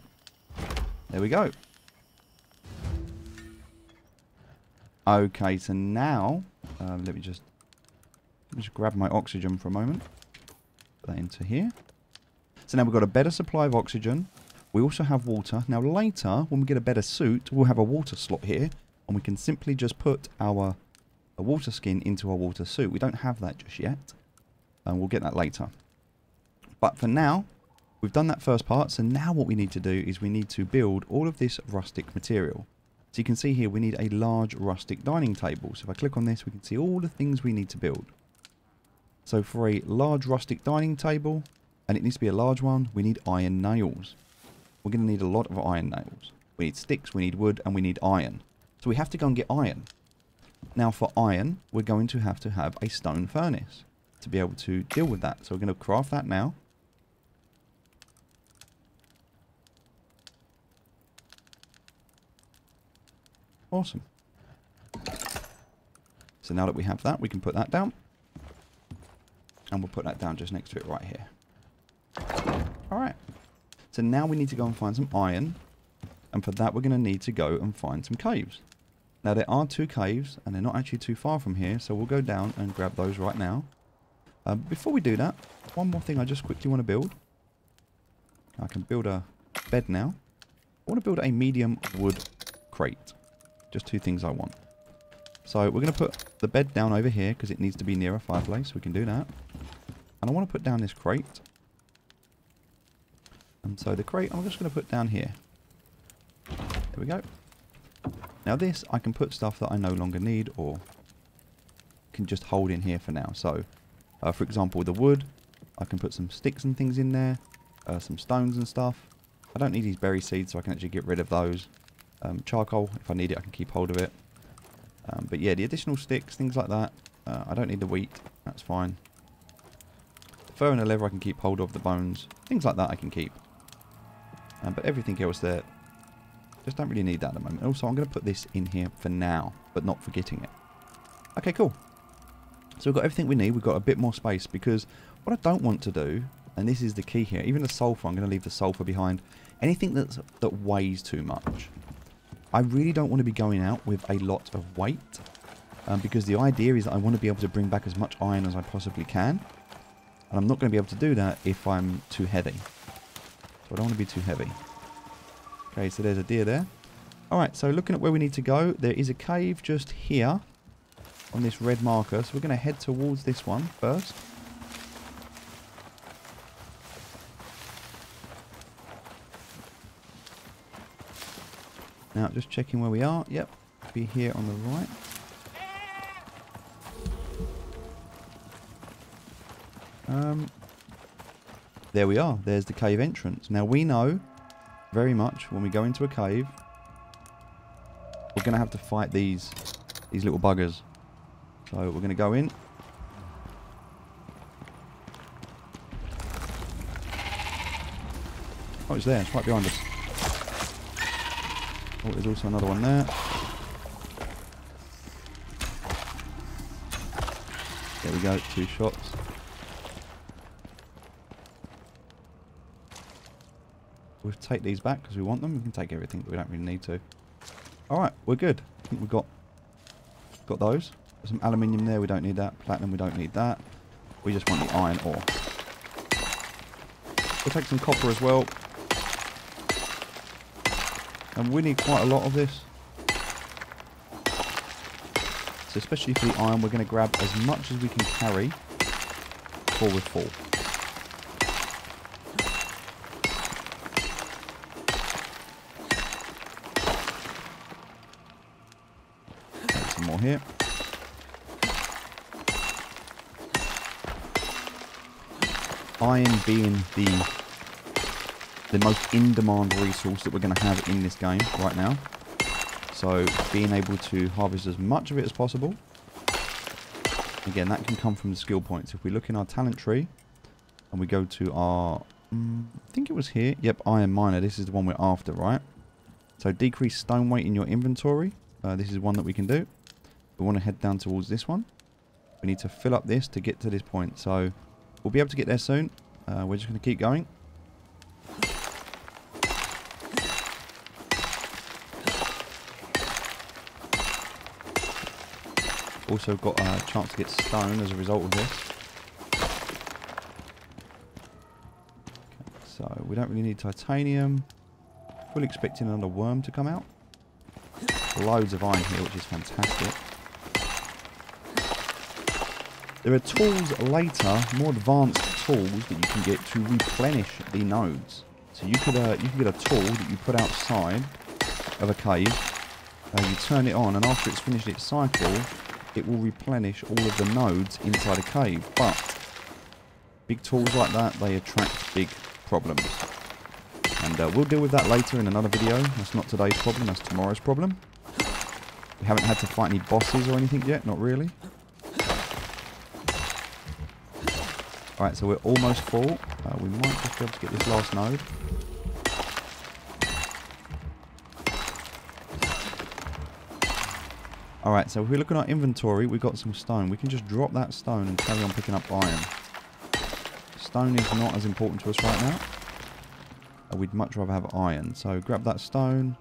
There we go. Okay, so now, let me just grab my oxygen for a moment. Put that into here. So now we've got a better supply of oxygen. We also have water. Now later, when we get a better suit, we'll have a water slot here. And we can simply just put our a water skin into our water suit. We don't have that just yet. And we'll get that later. But for now, we've done that first part. So now what we need to do is we need to build all of this rustic material. So you can see here we need a large rustic dining table. So if I click on this, we can see all the things we need to build. So for a large rustic dining table, and it needs to be a large one, we need iron nails. We're going to need a lot of iron nails. We need sticks, we need wood, and we need iron. So we have to go and get iron. Now for iron, we're going to have a stone furnace to be able to deal with that. So we're going to craft that now. Awesome. So now that we have that, we can put that down. And we'll put that down just next to it right here. Alright. So now we need to go and find some iron. And for that, we're going to need to go and find some caves. Now there are 2 caves, and they're not actually too far from here. So we'll go down and grab those right now. Before we do that, one more thing I just quickly want to build. I can build a bed now. I want to build a medium wood crate. Just 2 things I want. So we're going to put the bed down over here because it needs to be near a fireplace. We can do that. And I want to put down this crate. And so the crate I'm just going to put down here. There we go. Now this, I can put stuff that I no longer need or can just hold in here for now. So, for example, the wood, I can put some sticks and things in there. Some stones and stuff. I don't need these berry seeds, so I can actually get rid of those. Charcoal, if I need it, I can keep hold of it. But yeah, the additional sticks, things like that. I don't need the wheat, that's fine. The fur and the leather I can keep hold of, the bones. Things like that I can keep. But everything else there, just don't really need that at the moment. Also, I'm going to put this in here for now, but not forgetting it. Okay, cool. So we've got everything we need. We've got a bit more space because what I don't want to do, and this is the key here, even the sulfur, I'm going to leave the sulfur behind. Anything that weighs too much. I really don't want to be going out with a lot of weight because the idea is that I want to be able to bring back as much iron as I possibly can. And I'm not going to be able to do that if I'm too heavy. So I don't want to be too heavy. Okay, so there's a deer there. Alright, so looking at where we need to go, there is a cave just here on this red marker. So we're going to head towards this one first. Now, just checking where we are. Yep, be here on the right. There we are. There's the cave entrance. Now, we know very much when we go into a cave, we're going to have to fight these little buggers. So, we're going to go in. Oh, it's there. It's right behind us. Oh, there's also another one there. There we go, 2 shots. We'll take these back because we want them. We can take everything, but we don't really need to. Alright, we're good. I think we've got those. There's some aluminium there, we don't need that. Platinum, we don't need that. We just want the iron ore. We'll take some copper as well. And we need quite a lot of this. So especially for the iron, we're going to grab as much as we can carry before we're full. Take some more here. Iron being the most in-demand resource that we're going to have in this game right now. So being able to harvest as much of it as possible. Again, that can come from the skill points. If we look in our talent tree and we go to our, I think it was here. Yep, iron miner. This is the one we're after, right? So decrease stone weight in your inventory. This is one that we can do. We want to head down towards this one. We need to fill up this to get to this point. So we'll be able to get there soon. We're just going to keep going. Also got a chance to get stone as a result of this. Okay, so we don't really need titanium. Fully expecting another worm to come out. Loads of iron here, which is fantastic. There are tools later, more advanced tools that you can get to replenish the nodes. So you could get a tool that you put outside of a cave, you turn it on, and after it's finished its cycle, it will replenish all of the nodes inside a cave. But big tools like that, they attract big problems. And we'll deal with that later in another video. That's not today's problem, that's tomorrow's problem. We haven't had to fight any bosses or anything yet, not really. Alright, so we're almost full. We might just be able to get this last node. Alright, so if we look at our inventory, we've got some stone. We can just drop that stone and carry on picking up iron. Stone is not as important to us right now. We'd much rather have iron. So grab that stone.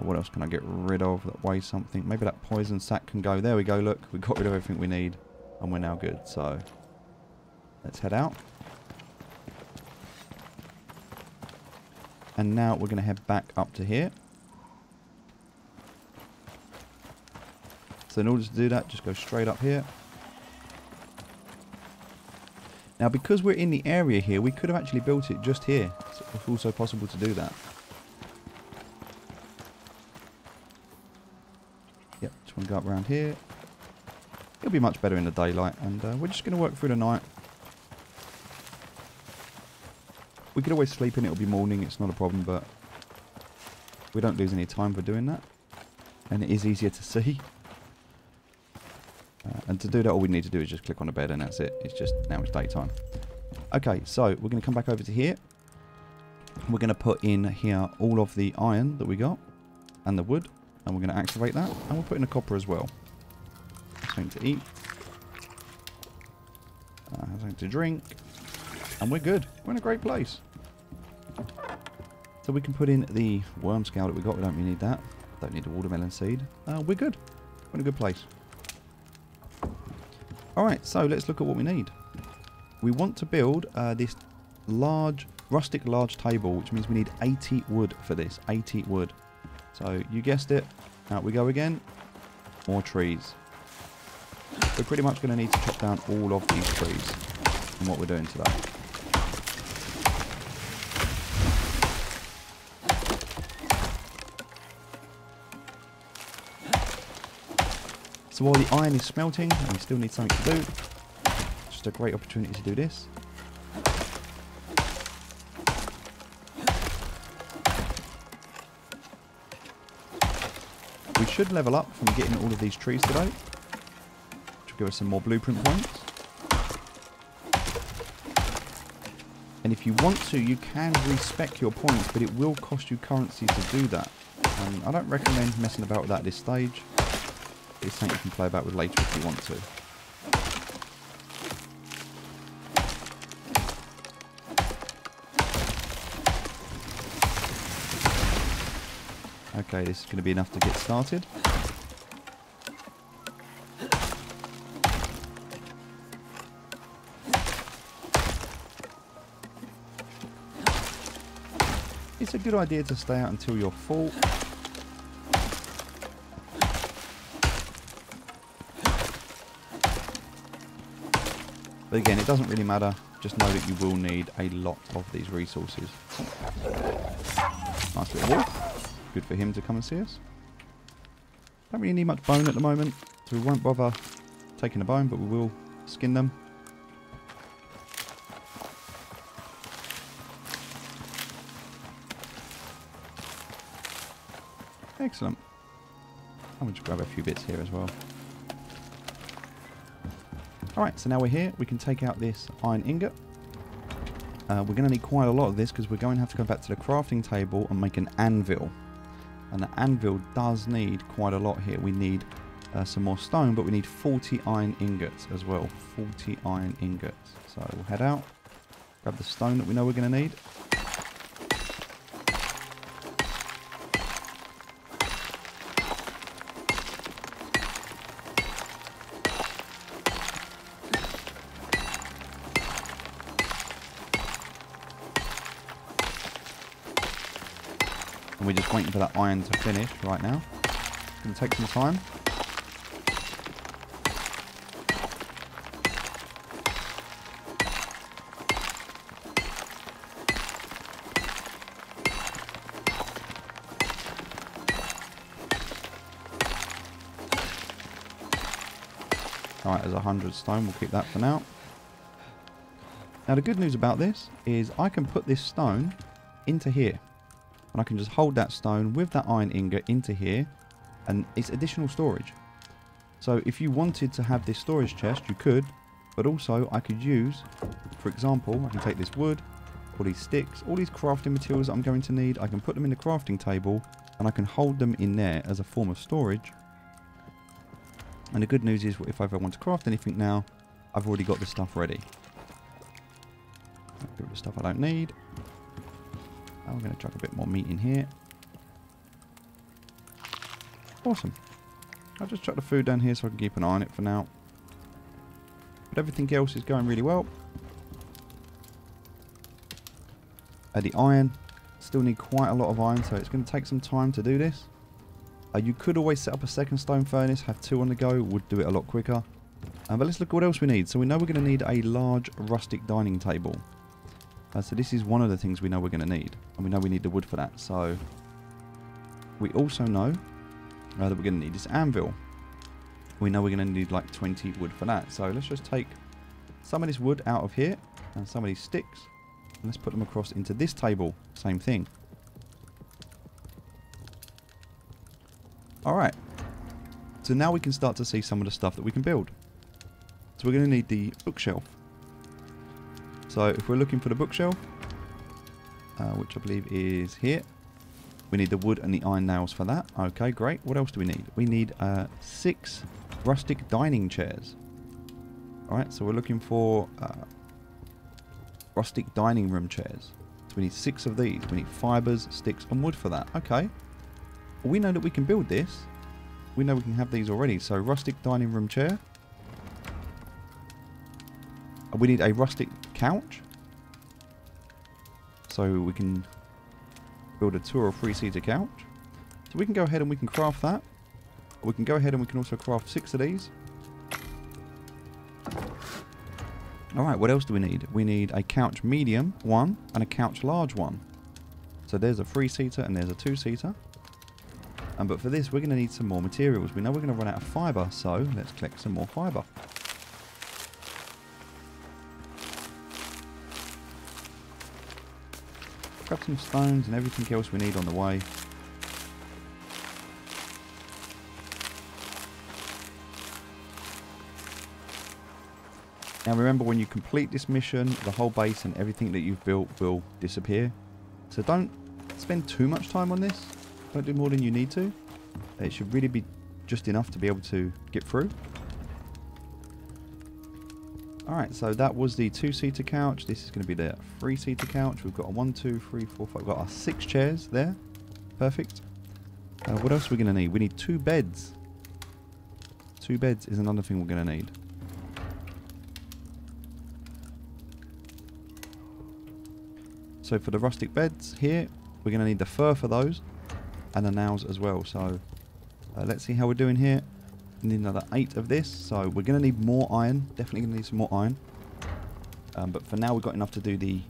What else can I get rid of that weighs something? Maybe that poison sack can go. There we go, look. We got rid of everything we need. And we're now good. So let's head out. And now we're going to head back up to here. So in order to do that, just go straight up here. Now because we're in the area here, we could have actually built it just here. So it's also possible to do that. Yep, just want to go up around here. It'll be much better in the daylight, and we're just going to work through the night. We could always sleep in, it'll be morning, it's not a problem, but we don't lose any time for doing that. And it is easier to see. And to do that, all we need to do is just click on the bed and that's it. It's just, now it's daytime. Okay, so we're going to come back over to here. We're going to put in here all of the iron that we got and the wood. And we're going to activate that. And we'll put in the copper as well. Something to eat. Something to drink. And we're good. We're in a great place. So we can put in the worm scale that we got. We don't really need that. Don't need the watermelon seed. We're good. We're in a good place. Alright, so let's look at what we need. We want to build this rustic large table, which means we need 80 wood for this. 80 wood. So you guessed it. Out we go again. More trees. We're pretty much going to need to chop down all of these trees in what we're doing today. So while the iron is smelting, and we still need something to do, just a great opportunity to do this. We should level up from getting all of these trees today, which will give us some more blueprint points. And if you want to, you can respec your points, but it will cost you currency to do that. And I don't recommend messing about with that at this stage. It's something you can play about with later if you want to. Okay, this is going to be enough to get started. It's a good idea to stay out until you're full. But again, it doesn't really matter. Just know that you will need a lot of these resources. Nice little wolf. Good for him to come and see us. Don't really need much bone at the moment, so we won't bother taking a bone, but we will skin them. Excellent. I'm going to grab a few bits here as well. Alright, so now we're here, we can take out this iron ingot. We're going to need quite a lot of this because we're going to have to go back to the crafting table and make an anvil. And the anvil does need quite a lot here. We need some more stone, but we need 40 iron ingots as well. 40 iron ingots. So we'll head out, grab the stone that we know we're going to need. And we're just waiting for that iron to finish right now. It's going to take some time. Alright, there's 100 stone. We'll keep that for now. Now the good news about this is I can put this stone into here. And I can just hold that stone with that iron ingot into here. And it's additional storage. So if you wanted to have this storage chest, you could. But also I could use, for example, I can take this wood, all these sticks, all these crafting materials that I'm going to need. I can put them in the crafting table. And I can hold them in there as a form of storage. And the good news is if I ever want to craft anything now, I've already got the stuff ready. Get rid of the stuff I don't need. I'm going to chuck a bit more meat in here. Awesome. I'll just chuck the food down here so I can keep an eye on it for now. But everything else is going really well. The iron. Still need quite a lot of iron, so it's going to take some time to do this. You could always set up a second stone furnace, have 2 on the go, would do it a lot quicker. But let's look at what else we need. So we know we're going to need a large rustic dining table. So this is one of the things we know we're going to need. And we know we need the wood for that. So we also know that we're going to need this anvil. We know we're going to need like 20 wood for that. So let's just take some of this wood out of here and some of these sticks. And let's put them across into this table. Same thing. Alright. So now we can start to see some of the stuff that we can build. So we're going to need the bookshelf. So if we're looking for the bookshelf, which I believe is here, we need the wood and the iron nails for that. Okay, great. What else do we need? We need 6 rustic dining chairs. Alright, so we're looking for rustic dining room chairs. So we need 6 of these. We need fibres, sticks and wood for that. Okay. Well, we know that we can build this. We know we can have these already. So rustic dining room chair. We need a rustic couch. So we can build a 2 or 3 seater couch. So we can go ahead and we can craft that. We can go ahead and we can also craft 6 of these. Alright, what else do we need? We need a couch medium 1 and a couch large 1. So there's a 3-seater and there's a 2-seater. But for this we're going to need some more materials. We know we're going to run out of fibre, so let's collect some more fibre. Grab some stones and everything else we need on the way. Now remember, when you complete this mission, the whole base and everything that you've built will disappear. So don't spend too much time on this. Don't do more than you need to. It should really be just enough to be able to get through. Alright, so that was the 2-seater couch. This is going to be the 3-seater couch. We've got a 1, 2, 3, 4, 5. We've got our 6 chairs there. Perfect. What else are we going to need? We need 2 beds. 2 beds is another thing we're going to need. So for the rustic beds here, we're going to need the fur for those. And the nails as well. So let's see how we're doing here. We need another 8 of this. So we're going to need more iron. Definitely going to need some more iron. But for now we've got enough to do the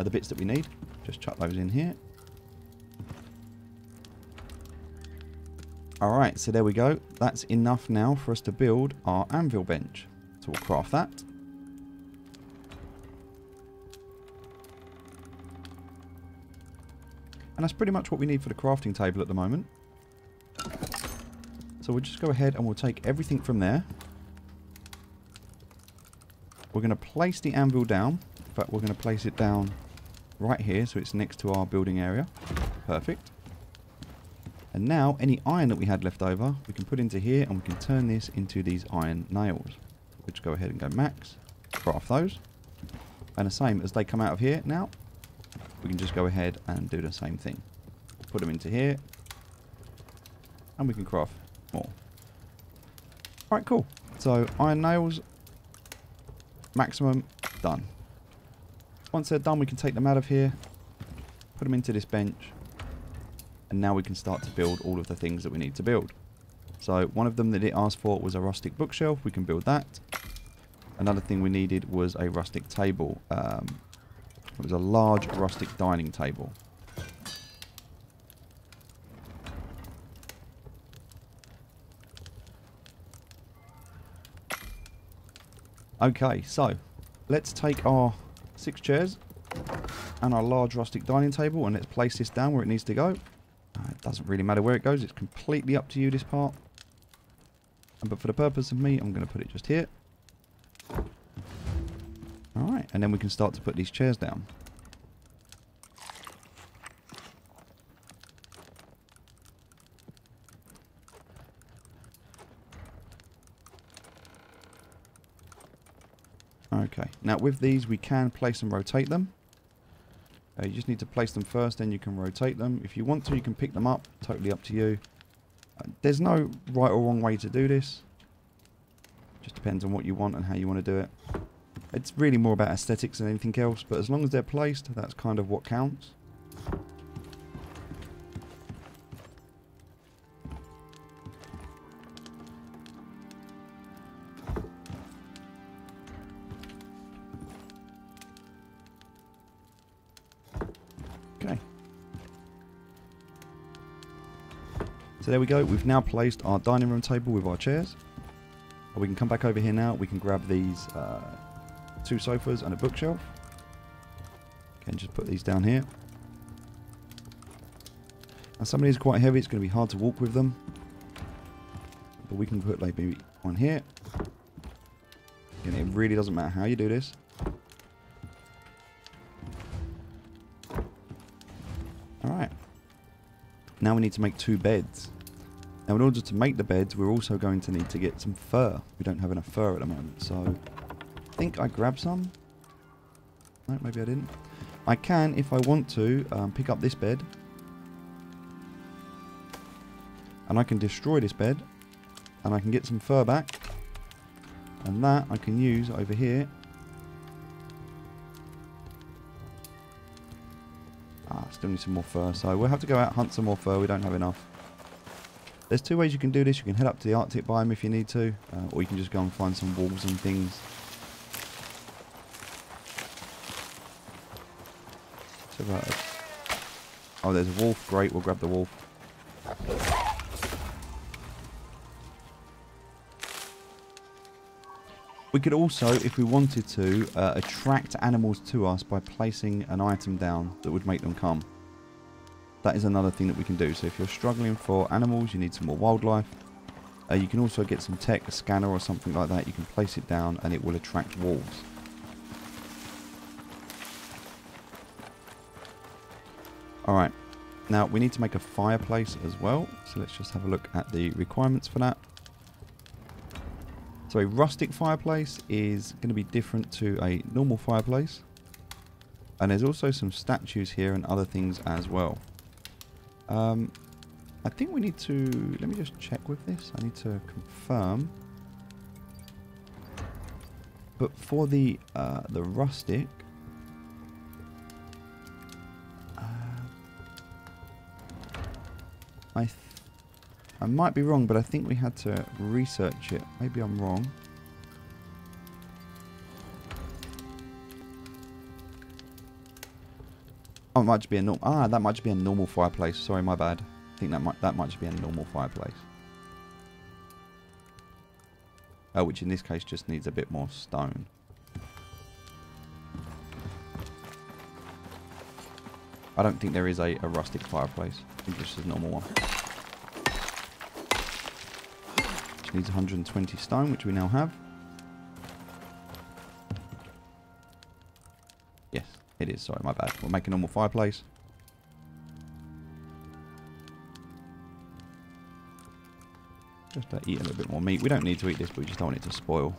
bits that we need. Just chuck those in here. Alright, so there we go. That's enough now for us to build our anvil bench. So we'll craft that. And that's pretty much what we need for the crafting table at the moment. So we'll just go ahead and we'll take everything from there. We're going to place the anvil down. In fact, we're going to place it down right here so it's next to our building area. Perfect. And now any iron that we had left over, we can put into here and we can turn this into these iron nails. We'll just go ahead and go max, craft those. And the same as they come out of here now, we can just go ahead and do the same thing. Put them into here. And we can craft more. Alright, cool. So, iron nails. Maximum. Done. Once they're done, we can take them out of here. Put them into this bench. And now we can start to build all of the things that we need to build. So, one of them that it asked for was a rustic bookshelf. We can build that. Another thing we needed was a rustic table. It was a large rustic dining table. Okay, so let's take our 6 chairs and our large rustic dining table and let's place this down where it needs to go. It doesn't really matter where it goes, it's completely up to you, this part. But for the purpose of me, I'm going to put it just here. Alright, and then we can start to put these chairs down. Okay, now with these we can place and rotate them. You just need to place them first, then you can rotate them. If you want to, you can pick them up, totally up to you. There's no right or wrong way to do this. Just depends on what you want and how you want to do it. It's really more about aesthetics than anything else, but as long as they're placed, that's kind of what counts. Okay. So there we go, we've now placed our dining room table with our chairs. We can come back over here now, we can grab these 2 sofas and a bookshelf. Okay, just put these down here. Now some of these are quite heavy, it's going to be hard to walk with them. But we can put maybe one here. Again, it really doesn't matter how you do this. Alright. Now we need to make 2 beds. Now in order to make the beds, we're also going to need to get some fur. We don't have enough fur at the moment, so I think I grabbed some. No, maybe I didn't. I can, if I want to, pick up this bed. And I can destroy this bed. And I can get some fur back. And that I can use over here. Still need some more fur, so we'll have to go out and hunt some more fur. We don't have enough. There's 2 ways you can do this. You can head up to the Arctic biome if you need to, or you can just go and find some wolves and things. Oh, there's a wolf. Great, we'll grab the wolf. We could also, if we wanted to, attract animals to us by placing an item down that would make them come. That is another thing that we can do. So if you're struggling for animals, you need some more wildlife. You can also get some tech, a scanner or something like that. You can place it down and it will attract wolves. Alright, now we need to make a fireplace as well. So let's just have a look at the requirements for that. So a rustic fireplace is going to be different to a normal fireplace. And there's also some statues here and other things as well. I think we need to... Let me just check with this. I need to confirm. But for the rustic... I might be wrong, but I think we had to research it. Maybe I'm wrong. Oh, it might just be a normal... that might just be a normal fireplace. Sorry, my bad. I think that might just be a normal fireplace. Which in this case just needs a bit more stone. I don't think there is a rustic fireplace. I think it's just a normal one. Which needs 120 stone, which we now have. Yes, it is. Sorry, my bad. We'll make a normal fireplace. Just eat a little bit more meat. We don't need to eat this, but we just don't want it to spoil.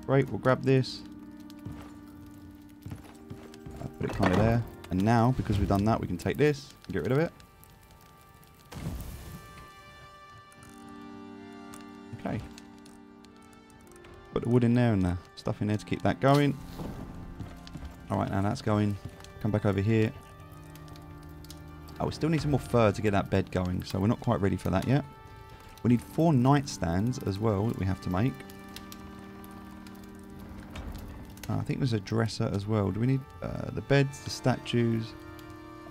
Great, we'll grab this. Put it kind of there. And now, because we've done that, we can take this and get rid of it. Okay. Put the wood in there and the stuff in there to keep that going. Alright, now that's going. Come back over here. Oh, we still need some more fur to get that bed going, so we're not quite ready for that yet. We need 4 nightstands as well that we have to make. I think there's a dresser as well. Do we need the beds, the statues?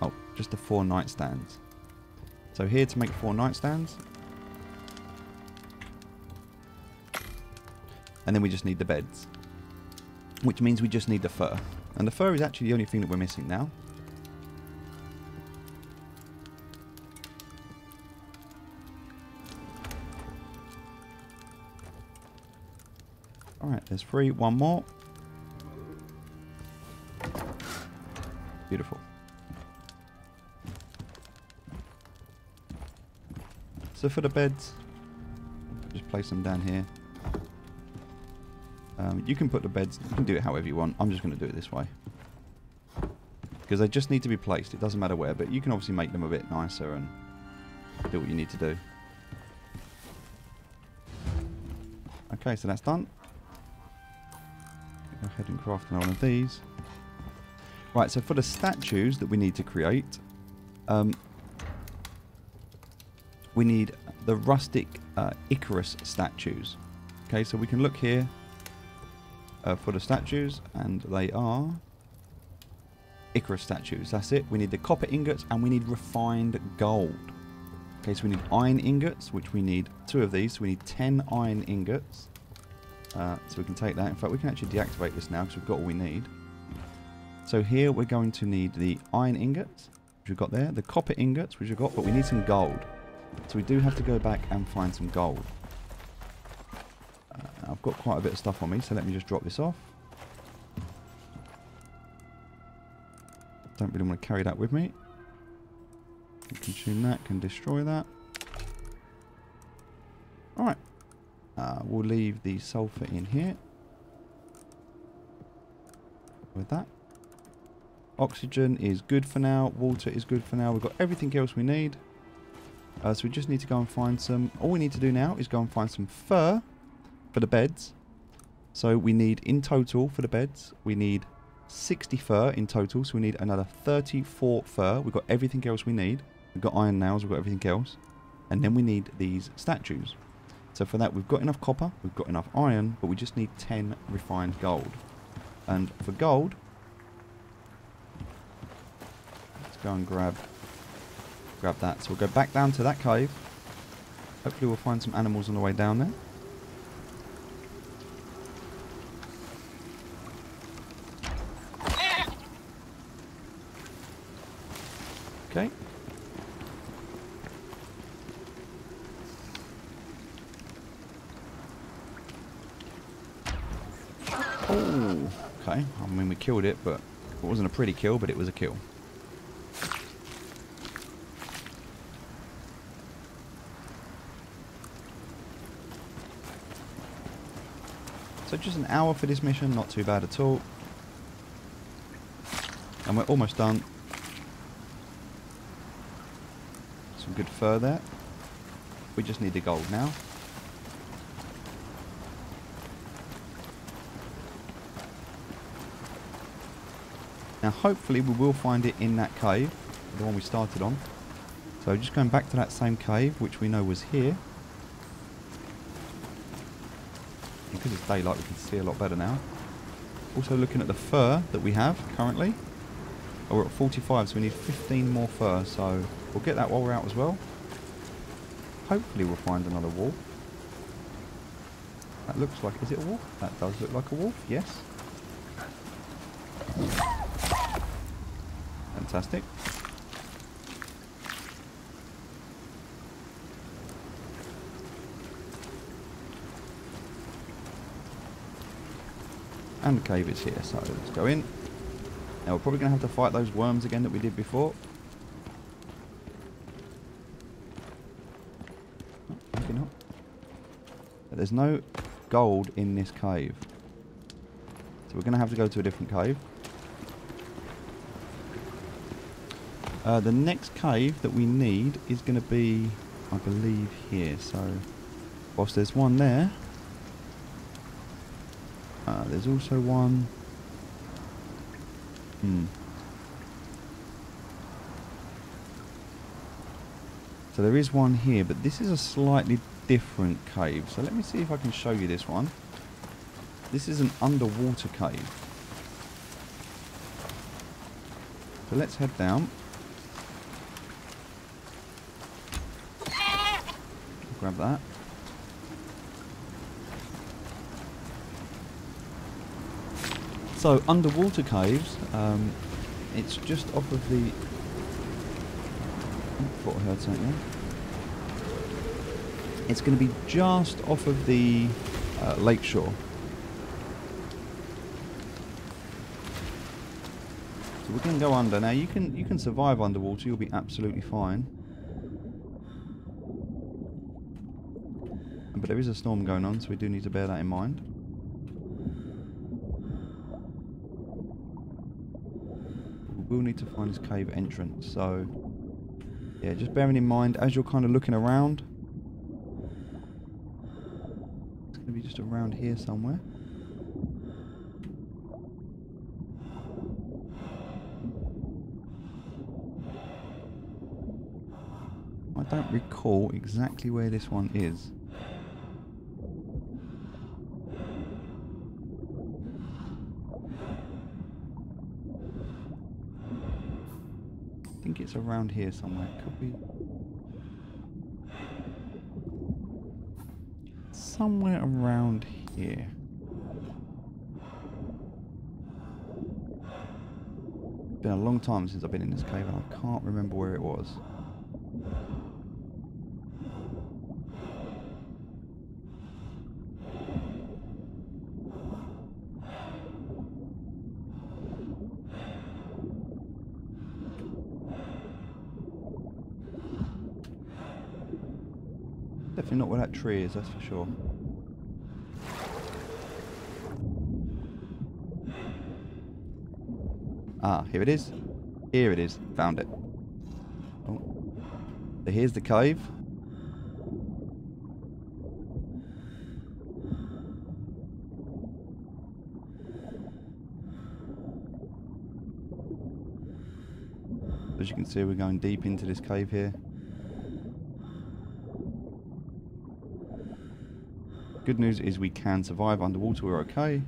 Oh, just the 4 nightstands. So here to make 4 nightstands. And then we just need the beds. Which means we just need the fur. And the fur is actually the only thing that we're missing now. Alright, there's 3. One more. Beautiful. So for the beds, just place them down here. You can put the beds, you can do it however you want. I'm just going to do it this way. Because they just need to be placed. It doesn't matter where, but you can obviously make them a bit nicer and do what you need to do. Okay, so that's done. Go ahead and craft another one of these. Right, so for the statues that we need to create, we need the rustic Icarus statues. Okay, so we can look here for the statues, and they are Icarus statues. That's it. We need the copper ingots, and we need refined gold. Okay, so we need iron ingots, which we need 2 of these. So we need 10 iron ingots. So we can take that. In fact, we can actually deactivate this now because we've got all we need. So here we're going to need the iron ingots, which we've got there, the copper ingots, which we've got, but we need some gold. So we do have to go back and find some gold. I've got quite a bit of stuff on me, so let me just drop this off. Don't really want to carry that with me. Can consume that, can destroy that. Alright. We'll leave the sulfur in here. With that. Oxygen is good for now. Water is good for now. We've got everything else we need. So we just need to go and find some... All we need to do now is go and find some fur for the beds. So we need, in total, for the beds, we need 60 fur in total. So we need another 34 fur. We've got everything else we need. We've got iron nails. We've got everything else. And then we need these statues. So for that, we've got enough copper. We've got enough iron. But we just need 10 refined gold. And for gold... Let's go and grab that. So we'll go back down to that cave. Hopefully we'll find some animals on the way down there. Okay. Oh, okay. I mean, we killed it, but it wasn't a pretty kill, but it was a kill. So just an hour for this mission, not too bad at all. And we're almost done. Some good fur there. We just need the gold now. Now hopefully we will find it in that cave, the one we started on. So just going back to that same cave, which we know was here. Because it's daylight, we can see a lot better now. Also looking at the fur that we have currently. Oh, we're at 45, so we need 15 more fur. So we'll get that while we're out as well. Hopefully we'll find another wolf. That looks like... Is it a wolf? That does look like a wolf, yes. Fantastic. And the cave is here, so let's go in. Now we're probably going to have to fight those worms again that we did before. Oh, maybe not. But there's no gold in this cave. So we're going to have to go to a different cave. The next cave that we need is going to be, I believe, here. So whilst there's one there, there's also one. So there is one here, but this is a slightly different cave. So let me see if I can show you this one. This is an underwater cave. So let's head down. Grab that. So, underwater caves, it's just off of the... I thought I heard something there. It's going to be just off of the lakeshore. So we're going to go under. Now, you can survive underwater, you'll be absolutely fine. But there is a storm going on, so we do need to bear that in mind. We will need to find this cave entrance, so yeah, just bearing in mind as you're kind of looking around, it's going to be just around here somewhere. I don't recall exactly where this one is. I think it's around here somewhere. Could be somewhere around here. It's been a long time since I've been in this cave and I can't remember where it was. Definitely not where that tree is, that's for sure. Ah, here it is. Here it is. Found it. Oh. So here's the cave. As you can see, we're going deep into this cave here. Good news is we can survive underwater, we're okay.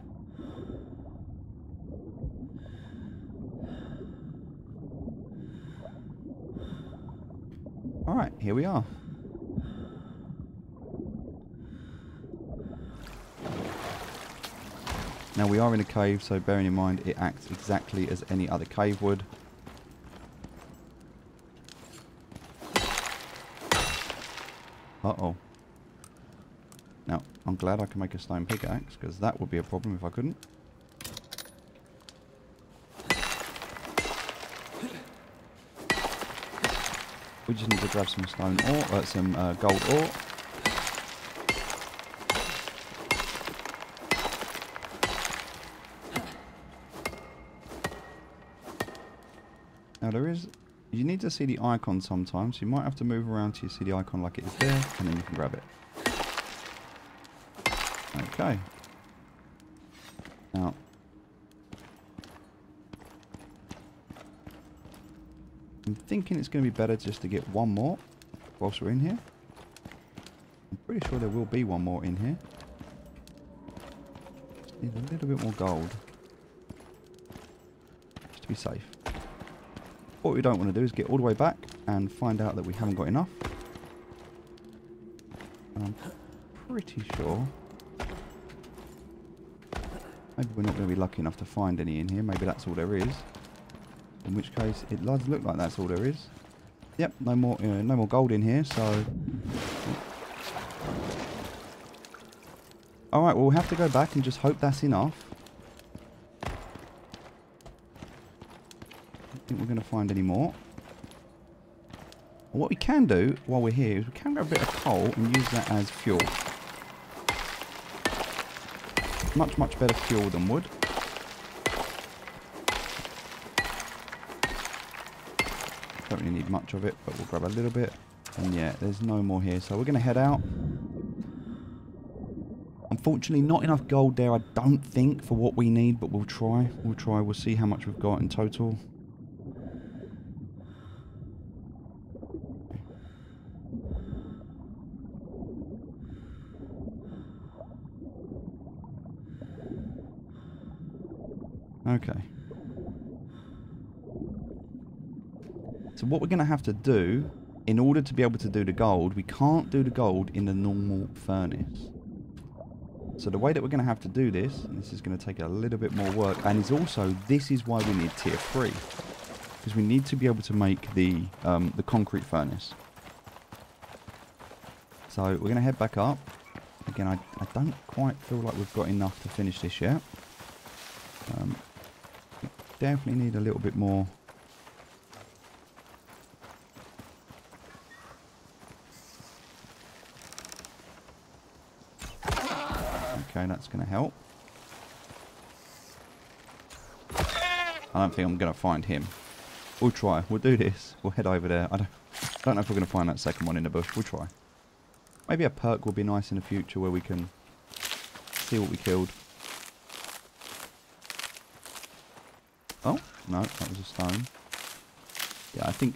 Alright, here we are. Now we are in a cave, so bearing in mind it acts exactly as any other cave would. Uh-oh. Now, I'm glad I can make a stone pickaxe, because that would be a problem if I couldn't. We just need to grab some stone ore, some gold ore. Now there is, you need to see the icon sometimes, so you might have to move around till you see the icon like it is there, and then you can grab it. Okay. Now, I'm thinking it's going to be better just to get one more whilst we're in here. I'm pretty sure there will be one more in here. Just need a little bit more gold. Just to be safe. What we don't want to do is get all the way back and find out that we haven't got enough. And I'm pretty sure... maybe we're not going to be lucky enough to find any in here. Maybe that's all there is. In which case, it does look like that's all there is. Yep, no more gold in here, so... Alright, well, we'll have to go back and just hope that's enough. I don't think we're going to find any more. What we can do while we're here is we can grab a bit of coal and use that as fuel. Much, much better fuel than wood. Don't really need much of it, but we'll grab a little bit. And yeah, there's no more here, so we're going to head out. Unfortunately, not enough gold there, I don't think, for what we need, but we'll try. We'll try, we'll see how much we've got in total. Okay. So what we're going to have to do, in order to be able to do the gold, we can't do the gold in the normal furnace. So the way that we're going to have to do this, and this is going to take a little bit more work, and is also, this is why we need tier 3. Because we need to be able to make the concrete furnace. So we're going to head back up. Again, I don't quite feel like we've got enough to finish this yet. We definitely need a little bit more. Okay, that's going to help. I don't think I'm going to find him. We'll try. We'll do this. We'll head over there. I don't know if we're going to find that second one in the bush. We'll try. Maybe a perk will be nice in the future where we can see what we killed. Oh, no, that was a stone. Yeah, I think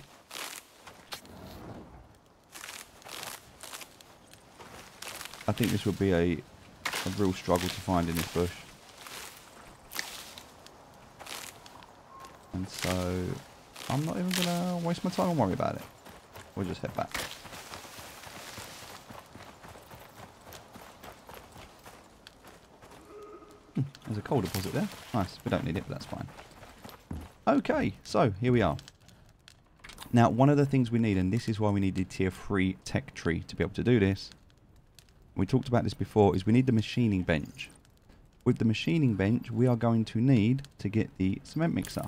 this would be a real struggle to find in this bush. And so I'm not even going to waste my time and worry about it. We'll just head back. There's a coal deposit there. Nice. We don't need it, but that's fine. Okay, so here we are. Now, one of the things we need, and this is why we need the tier 3 tech tree to be able to do this. We talked about this before, is we need the machining bench. With the machining bench, we are going to need to get the cement mixer.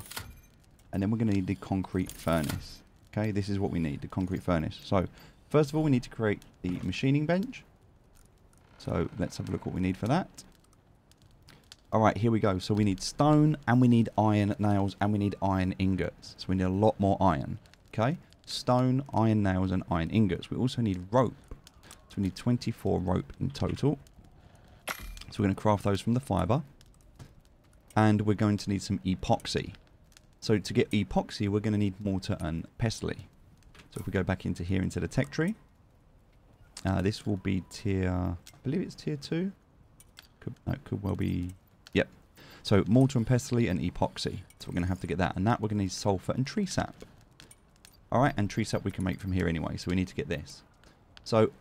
And then we're going to need the concrete furnace. Okay, this is what we need, the concrete furnace. So, first of all, we need to create the machining bench. So, let's have a look what we need for that. Alright, here we go. So we need stone, and we need iron nails, and we need iron ingots. So we need a lot more iron. Okay? Stone, iron nails, and iron ingots. We also need rope. So we need 24 rope in total. So we're going to craft those from the fibre. And we're going to need some epoxy. So to get epoxy, we're going to need mortar and pestle. So if we go back into here, into the tech tree. This will be tier... I believe it's tier 2. It could well be... Yep. So mortar and pestle and epoxy. So we're going to have to get that. And that we're going to need sulfur and tree sap. Alright, and tree sap we can make from here anyway. So we need to get this. So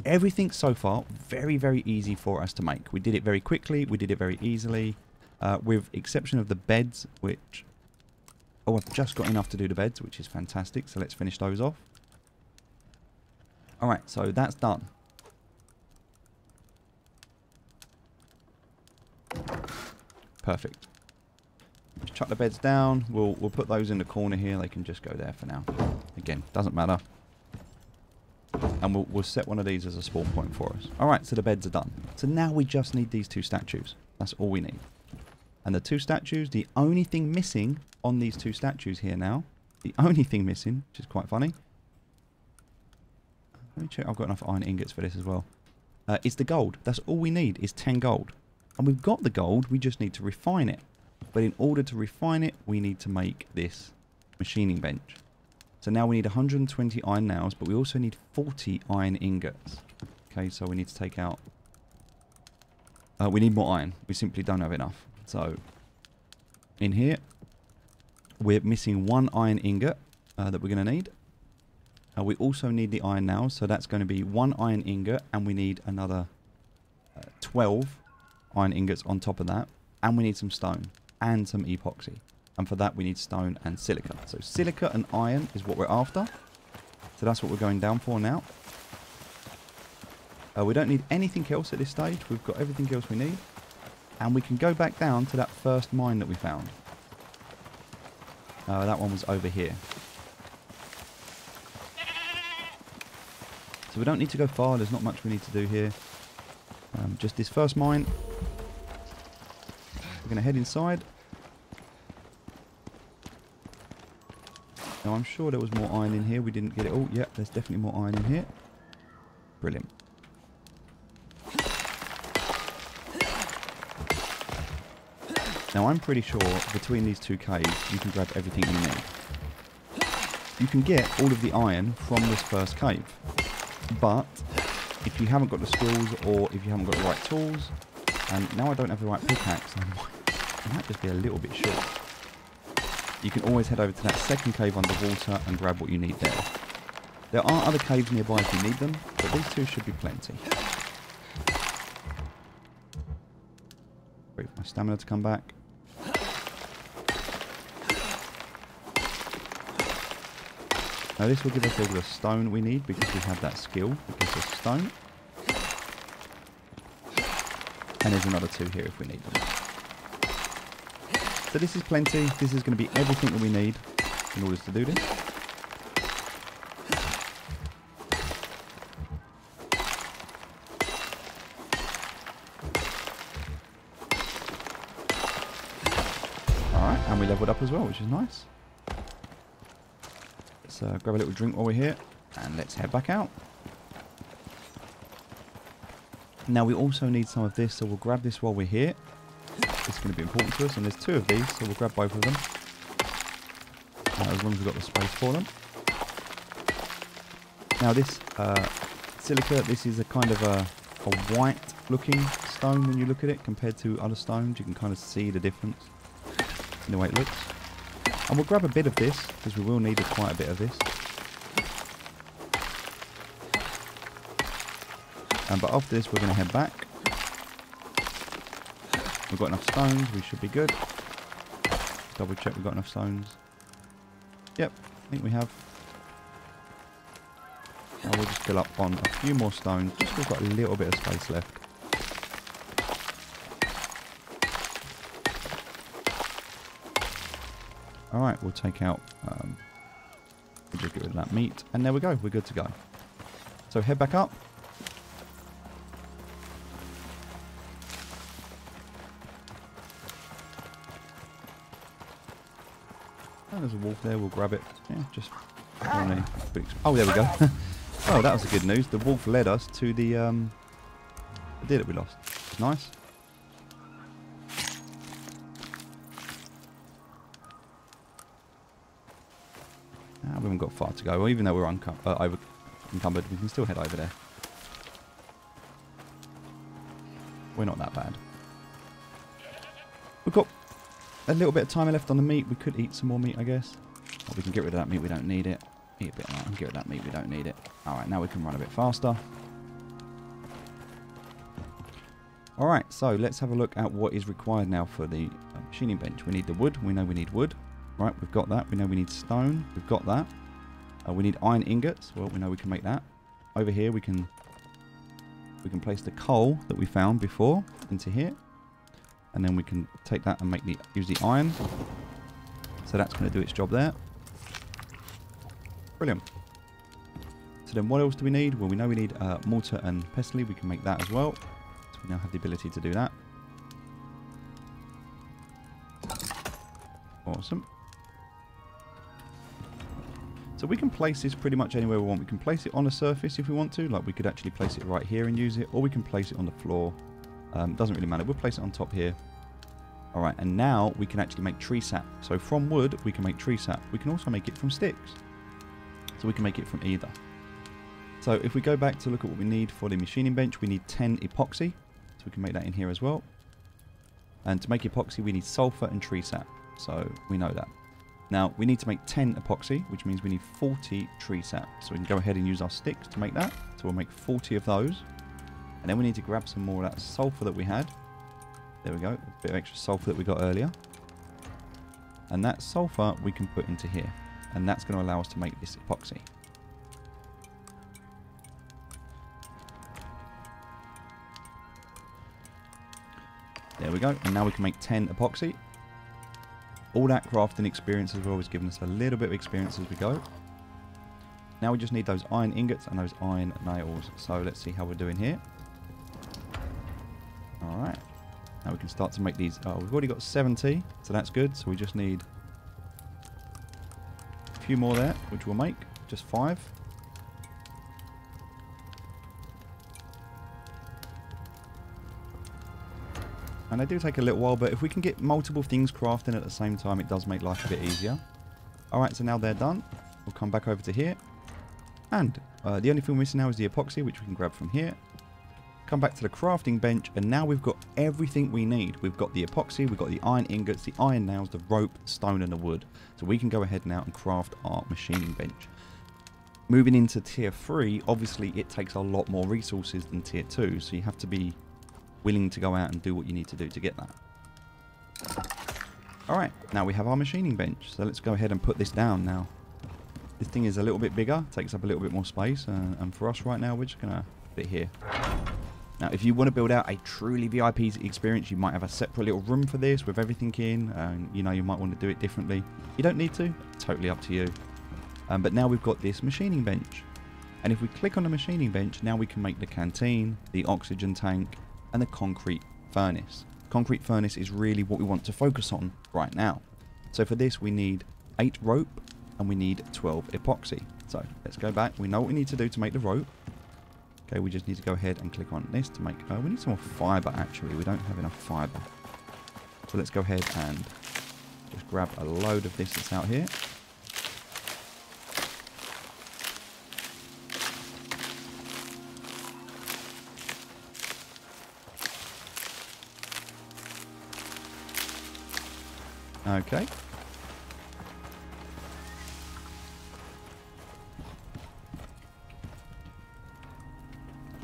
everything so far, very, very easy for us to make. We did it very quickly. We did it very easily. With exception of the beds, which... Oh, I've just got enough to do the beds, which is fantastic. So let's finish those off. Alright, so that's done. Perfect. Just chuck the beds down. We'll put those in the corner here. They can just go there for now. Again, doesn't matter. And we'll set one of these as a spawn point for us. Alright, so the beds are done. So now we just need these 2 statues. That's all we need. And the 2 statues, the only thing missing on these 2 statues here now, the only thing missing, which is quite funny. Let me check. I've got enough iron ingots for this as well. Is the gold. That's all we need is 10 gold. And we've got the gold, we just need to refine it. But in order to refine it, we need to make this machining bench. So now we need 120 iron nails, but we also need 40 iron ingots. Okay, so we need to take out... we need more iron. We simply don't have enough. So, in here, we're missing 1 iron ingot that we're going to need. We also need the iron nails, so that's going to be 1 iron ingot, and we need another 12 iron ingots on top of that. And we need some stone and some epoxy. And for that we need stone and silica. So silica and iron is what we're after. So that's what we're going down for now. We don't need anything else at this stage. We've got everything else we need. And we can go back down to that first mine that we found. That one was over here. So we don't need to go far. There's not much we need to do here. Just this first mine. We're going to head inside. Now I'm sure there was more iron in here. We didn't get it all. Yep, there's definitely more iron in here. Brilliant. Now I'm pretty sure between these 2 caves you can grab everything you need. You can get all of the iron from this first cave. But if you haven't got the skills or if you haven't got the right tools, and now I don't have the right pickaxe, I might just be a little bit short. You can always head over to that second cave underwater and grab what you need there. There are other caves nearby if you need them, but these 2 should be plenty. my stamina to come back. Now this will give us all the stone we need because we have that skill. It gives us stone. And there's another 2 here if we need them. So this is plenty. This is going to be everything that we need in order to do this. Alright, and we leveled up as well, which is nice. Let's grab a little drink while we're here, and let's head back out. Now we also need some of this, so we'll grab this while we're here. It's going to be important to us, and there's 2 of these, so we'll grab both of them. As long as we've got the space for them. Now this silica, this is a kind of a white looking stone when you look at it compared to other stones. You can kind of see the difference in the way it looks. And we'll grab a bit of this, because we will need quite a bit of this. But after this, we're going to head back. We've got enough stones, we should be good. Double check we've got enough stones. Yep, I think we have. Now we'll just fill up on a few more stones, just so we've got a little bit of space left. Alright, we'll take out, we'll just get rid of that meat, and there we go, we're good to go. So head back up. Oh, there's a wolf there, we'll grab it. Yeah, just... Oh, there we go. Oh, that was the good news. The wolf led us to the deer that we lost. Nice. We haven't got far to go. Well, even though we're encumbered, we can still head over there. We're not that bad. We've got a little bit of time left on the meat. We could eat some more meat, I guess. Or we can get rid of that meat. We don't need it. Eat a bit of that and get rid of that meat. We don't need it. Alright, now we can run a bit faster. Alright, so let's have a look at what is required now for the machining bench. We need the wood. We know we need wood. Right, we've got that. We know we need stone. We've got that. We need iron ingots. Well, we know we can make that. Over here, we can place the coal that we found before into here, and then we can take that and use the iron. So that's going to do its job there. Brilliant. So then, what else do we need? Well, we know we need mortar and pestle. We can make that as well. So we now have the ability to do that. Awesome. So we can place this pretty much anywhere we want. We can place it on a surface if we want to. Like we could actually place it right here and use it. Or we can place it on the floor. Doesn't really matter. We'll place it on top here. Alright, and now we can actually make tree sap. So from wood, we can make tree sap. We can also make it from sticks. So we can make it from either. So if we go back to look at what we need for the machining bench, we need 10 epoxy. So we can make that in here as well. And to make epoxy, we need sulfur and tree sap. So we know that. Now, we need to make 10 epoxy, which means we need 40 tree sap. So we can go ahead and use our sticks to make that. So we'll make 40 of those. And then we need to grab some more of that sulfur that we had. There we go, a bit of extra sulfur that we got earlier. And that sulfur we can put into here. And that's going to allow us to make this epoxy. There we go, and now we can make 10 epoxy. All that crafting experience as well has given us a little bit of experience as we go. Now we just need those iron ingots and those iron nails. So let's see how we're doing here. Alright. Now we can start to make these. Oh, we've already got 70, so that's good. So we just need a few more there, which we'll make. Just 5. And they do take a little while, but if we can get multiple things crafting at the same time, it does make life a bit easier. Alright, so now they're done. We'll come back over to here. And the only thing we're missing now is the epoxy, which we can grab from here. Come back to the crafting bench, and now we've got everything we need. We've got the epoxy, we've got the iron ingots, the iron nails, the rope, stone, and the wood. So we can go ahead now and craft our machining bench. Moving into tier 3, obviously it takes a lot more resources than tier 2, so you have to be willing to go out and do what you need to do to get that. Alright, now we have our machining bench. So let's go ahead and put this down now. This thing is a little bit bigger, takes up a little bit more space. And for us right now, we're just going to put it here. Now, if you want to build out a truly VIP experience, you might have a separate little room for this with everything in. You know, you might want to do it differently. You don't need to. Totally up to you. But now we've got this machining bench. And if we click on the machining bench, now we can make the canteen, the oxygen tank, and the concrete furnace. Concrete furnace is really what we want to focus on right now. So for this, we need 8 rope and we need 12 epoxy. So let's go back. We know what we need to do to make the rope. Okay, we just need to go ahead and click on this to make... we need some more fibre, actually. We don't have enough fibre. So let's go ahead and just grab a load of this that's out here. Okay.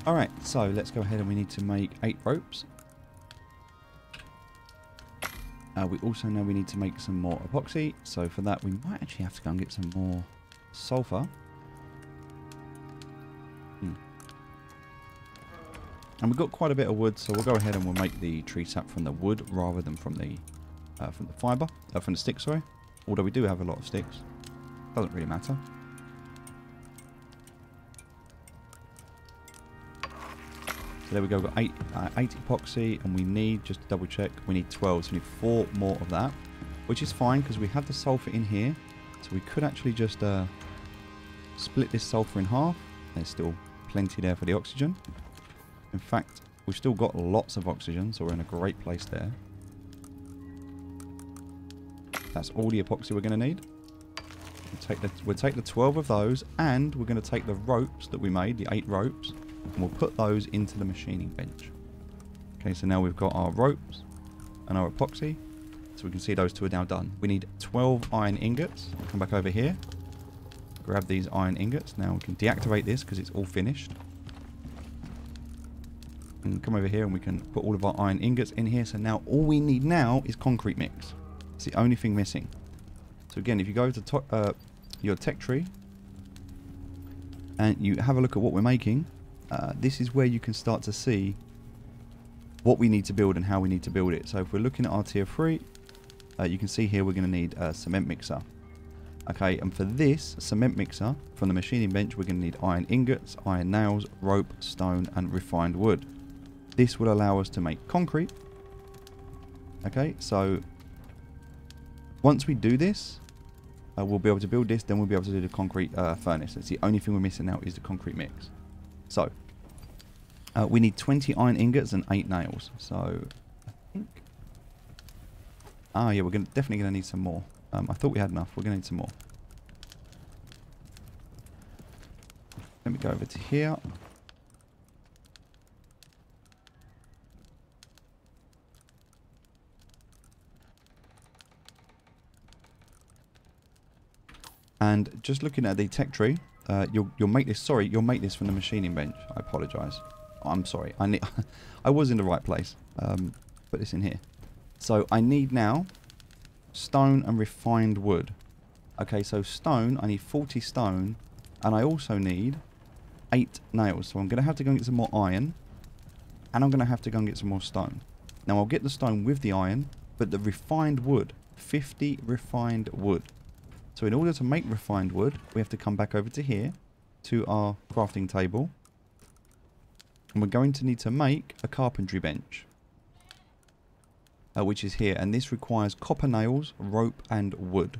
Alright, so let's go ahead and we need to make 8 ropes. We also know we need to make some more epoxy. So for that, we might actually have to go and get some more sulfur. And we've got quite a bit of wood, so we'll go ahead and we'll make the tree sap from the wood rather than from the fibre, from the sticks, sorry. Although we do have a lot of sticks. Doesn't really matter. So there we go, we've got 8 epoxy, and we need, just to double check, we need 12, so we need 4 more of that, which is fine because we have the sulfur in here, so we could actually just split this sulfur in half. There's still plenty there for the oxygen. In fact, we've still got lots of oxygen, so we're in a great place there. That's all the epoxy we're going to need. We'll take the 12 of those, and we're going to take the ropes that we made, the 8 ropes, and we'll put those into the machining bench. Okay, so now we've got our ropes and our epoxy. So we can see those 2 are now done. We need 12 iron ingots. I'll come back over here. Grab these iron ingots. Now we can deactivate this because it's all finished. And come over here and we can put all of our iron ingots in here. So now all we need now is concrete mix. It's the only thing missing. So again, if you go to your tech tree and you have a look at what we're making, this is where you can start to see what we need to build and how we need to build it. So if we're looking at our tier 3, you can see here we're going to need a cement mixer. Okay, and for this cement mixer from the machining bench, we're going to need iron ingots, iron nails, rope, stone, and refined wood. This will allow us to make concrete. Okay, so once we do this, we'll be able to build this, then we'll be able to do the concrete furnace. That's the only thing we're missing now is the concrete mix. So, we need 20 iron ingots and 8 nails. So, I think... yeah, we're definitely going to need some more. I thought we had enough. We're going to need some more. Let me go over to here. And just looking at the tech tree, you'll make this. Sorry, you'll make this from the machining bench. I apologise. I'm sorry. I was in the right place. Put this in here. So I need now stone and refined wood. Okay, so stone. I need 40 stone, and I also need 8 nails. So I'm going to have to go and get some more iron, and I'm going to have to go and get some more stone. Now I'll get the stone with the iron, but the refined wood, 50 refined wood. So in order to make refined wood, we have to come back over to here, to our crafting table. And we're going to need to make a carpentry bench. Which is here. And this requires copper nails, rope, and wood.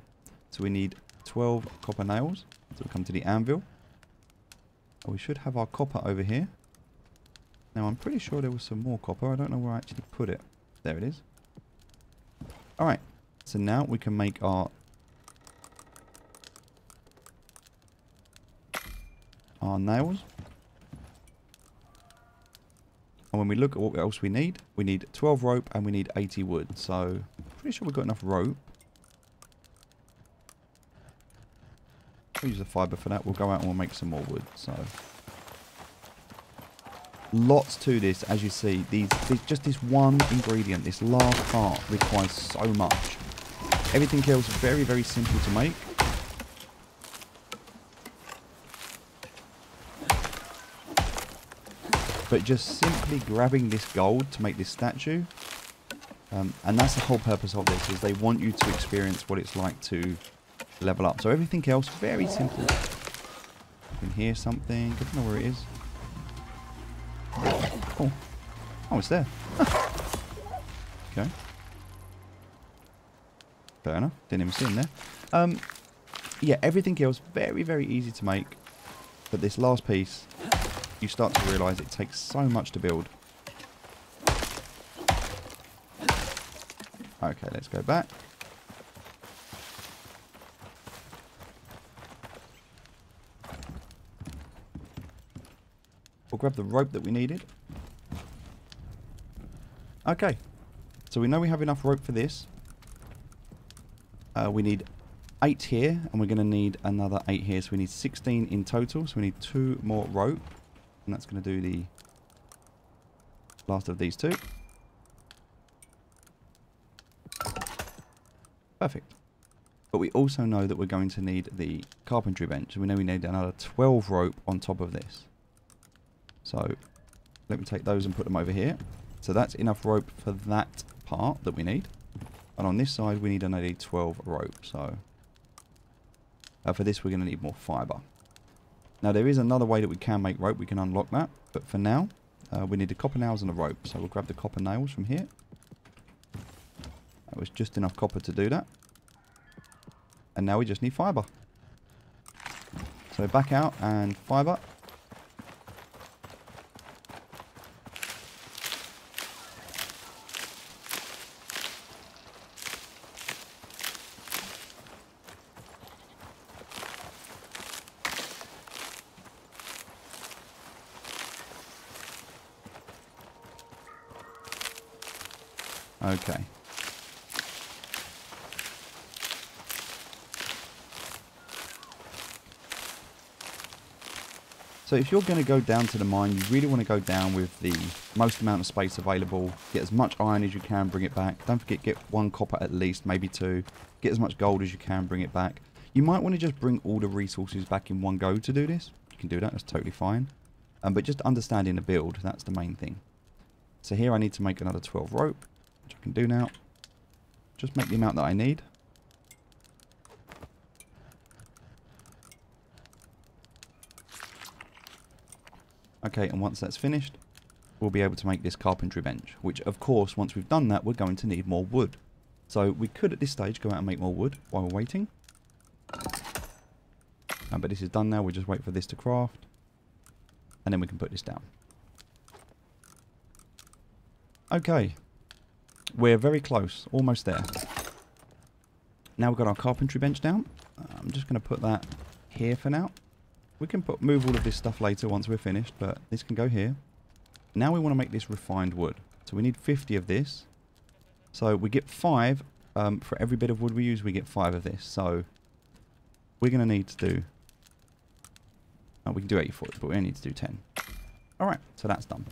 So we need 12 copper nails. So we'll come to the anvil. We should have our copper over here. Now I'm pretty sure there was some more copper. I don't know where I actually put it. There it is. Alright. So now we can make our nails. And when we look at what else we need 12 rope and we need 80 wood. So pretty sure we've got enough rope. We'll use the fibre for that. We'll go out and we'll make some more wood. So lots to this, as you see. Just this one ingredient, this last part, requires so much. Everything else very, very simple to make. But just simply grabbing this gold to make this statue. And that's the whole purpose of this, is they want you to experience what it's like to level up. So everything else, very simple. You can hear something. I don't know where it is. Oh, oh, it's there. Okay. Fair enough. Didn't even see him there. Yeah, everything else, very, very easy to make. But this last piece, you start to realise it takes so much to build. Okay, let's go back. We'll grab the rope that we needed. Okay, so we know we have enough rope for this. We need 8 here, and we're going to need another 8 here. So we need 16 in total, so we need 2 more rope. And that's going to do the last of these 2. Perfect. But we also know that we're going to need the carpentry bench. So we know we need another 12 rope on top of this. So let me take those and put them over here. So that's enough rope for that part that we need. And on this side we need another 12 rope. So for this we're going to need more fibre. Now there is another way that we can make rope. We can unlock that. But for now we need the copper nails and the rope. So we'll grab the copper nails from here. That was just enough copper to do that. And now we just need fibre. So back out and fibre. Okay. So if you're going to go down to the mine, you really want to go down with the most amount of space available. Get as much iron as you can, bring it back. Don't forget, get 1 copper at least, maybe 2. Get as much gold as you can, bring it back. You might want to just bring all the resources back in one go to do this. You can do that, that's totally fine. But just understanding the build, that's the main thing. So here I need to make another 12 rope, which I can do now. Just make the amount that I need. Okay, and once that's finished, we'll be able to make this carpentry bench, which of course, once we've done that, we're going to need more wood. So we could at this stage go out and make more wood while we're waiting. But this is done now, we'll just wait for this to craft. And then we can put this down. Okay. We're very close, almost there. Now we've got our carpentry bench down. I'm just going to put that here for now. We can move all of this stuff later once we're finished, but this can go here. Now we want to make this refined wood. So we need 50 of this. So we get 5 for every bit of wood we use, we get 5 of this. So we're going to need to do... we can do 84, but we only need to do 10. Alright, so that's done.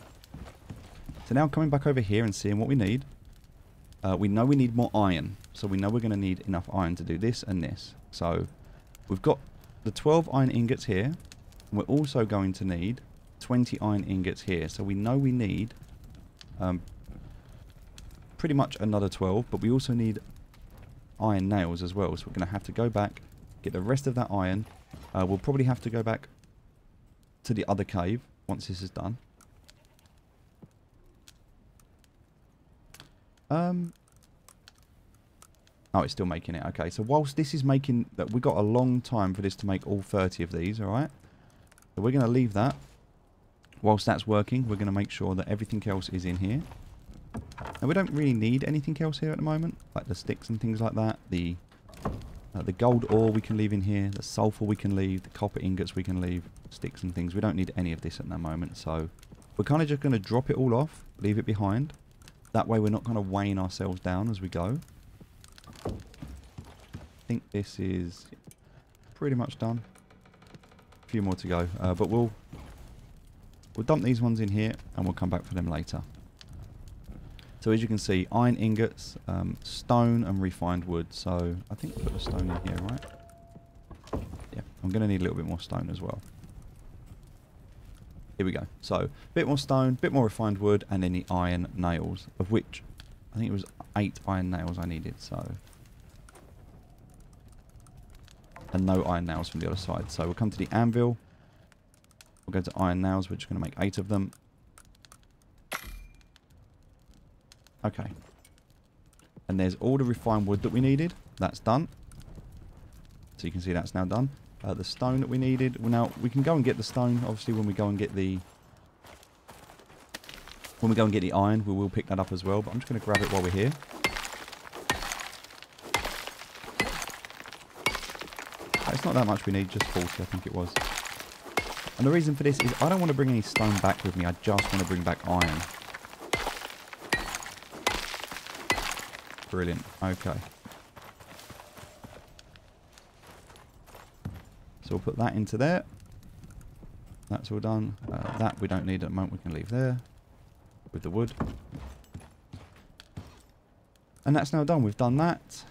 So now coming back over here and seeing what we need. We know we need more iron. So we know we're going to need enough iron to do this and this. So we've got the 12 iron ingots here. And we're also going to need 20 iron ingots here. So we know we need pretty much another 12. But we also need iron nails as well. So we're going to have to go back, get the rest of that iron. We'll probably have to go back to the other cave once this is done. Oh, it's still making it. Okay, so whilst this is making... that, we got a long time for this to make all 30 of these, alright? So we're going to leave that. Whilst that's working, we're going to make sure that everything else is in here. And we don't really need anything else here at the moment. Like the sticks and things like that. The gold ore we can leave in here. The sulfur we can leave. The copper ingots we can leave. Sticks and things. We don't need any of this at the moment. So we're kind of just going to drop it all off. Leave it behind. That way we're not kind of weighing ourselves down as we go. I think this is pretty much done. A few more to go. But we'll dump these ones in here and we'll come back for them later. So as you can see, iron ingots, stone and refined wood. So I think put the stone in here, right? Yeah, I'm going to need a little bit more stone as well. Here we go. So a bit more stone, bit more refined wood, and then the iron nails, of which I think it was 8 iron nails I needed. So, and no iron nails from the other side. So we'll come to the anvil. We'll go to iron nails, which is going to make 8 of them. Okay. And there's all the refined wood that we needed. That's done. So you can see that's now done. The stone that we needed. Well, now we can go and get the stone. Obviously, when we go and get the iron, we will pick that up as well. But I'm just going to grab it while we're here. It's not that much we need, just 40, I think it was. And the reason for this is I don't want to bring any stone back with me. I just want to bring back iron. Brilliant. Okay. So we'll put that into there. That's all done. That we don't need at the moment. We can leave there with the wood. And that's now done. We've done that.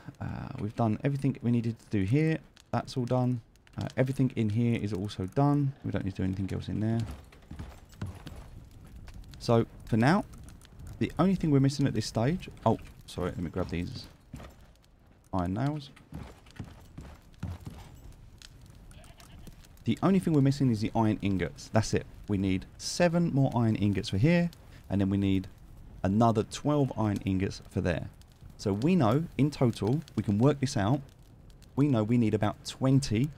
We've done everything we needed to do here. That's all done. Everything in here is also done. We don't need to do anything else in there. So for now, the only thing we're missing at this stage... Oh, sorry. Let me grab these iron nails. The only thing we're missing is the iron ingots. That's it. We need 7 more iron ingots for here. And then we need another 12 iron ingots for there. So we know, in total, we can work this out. We know we need about 20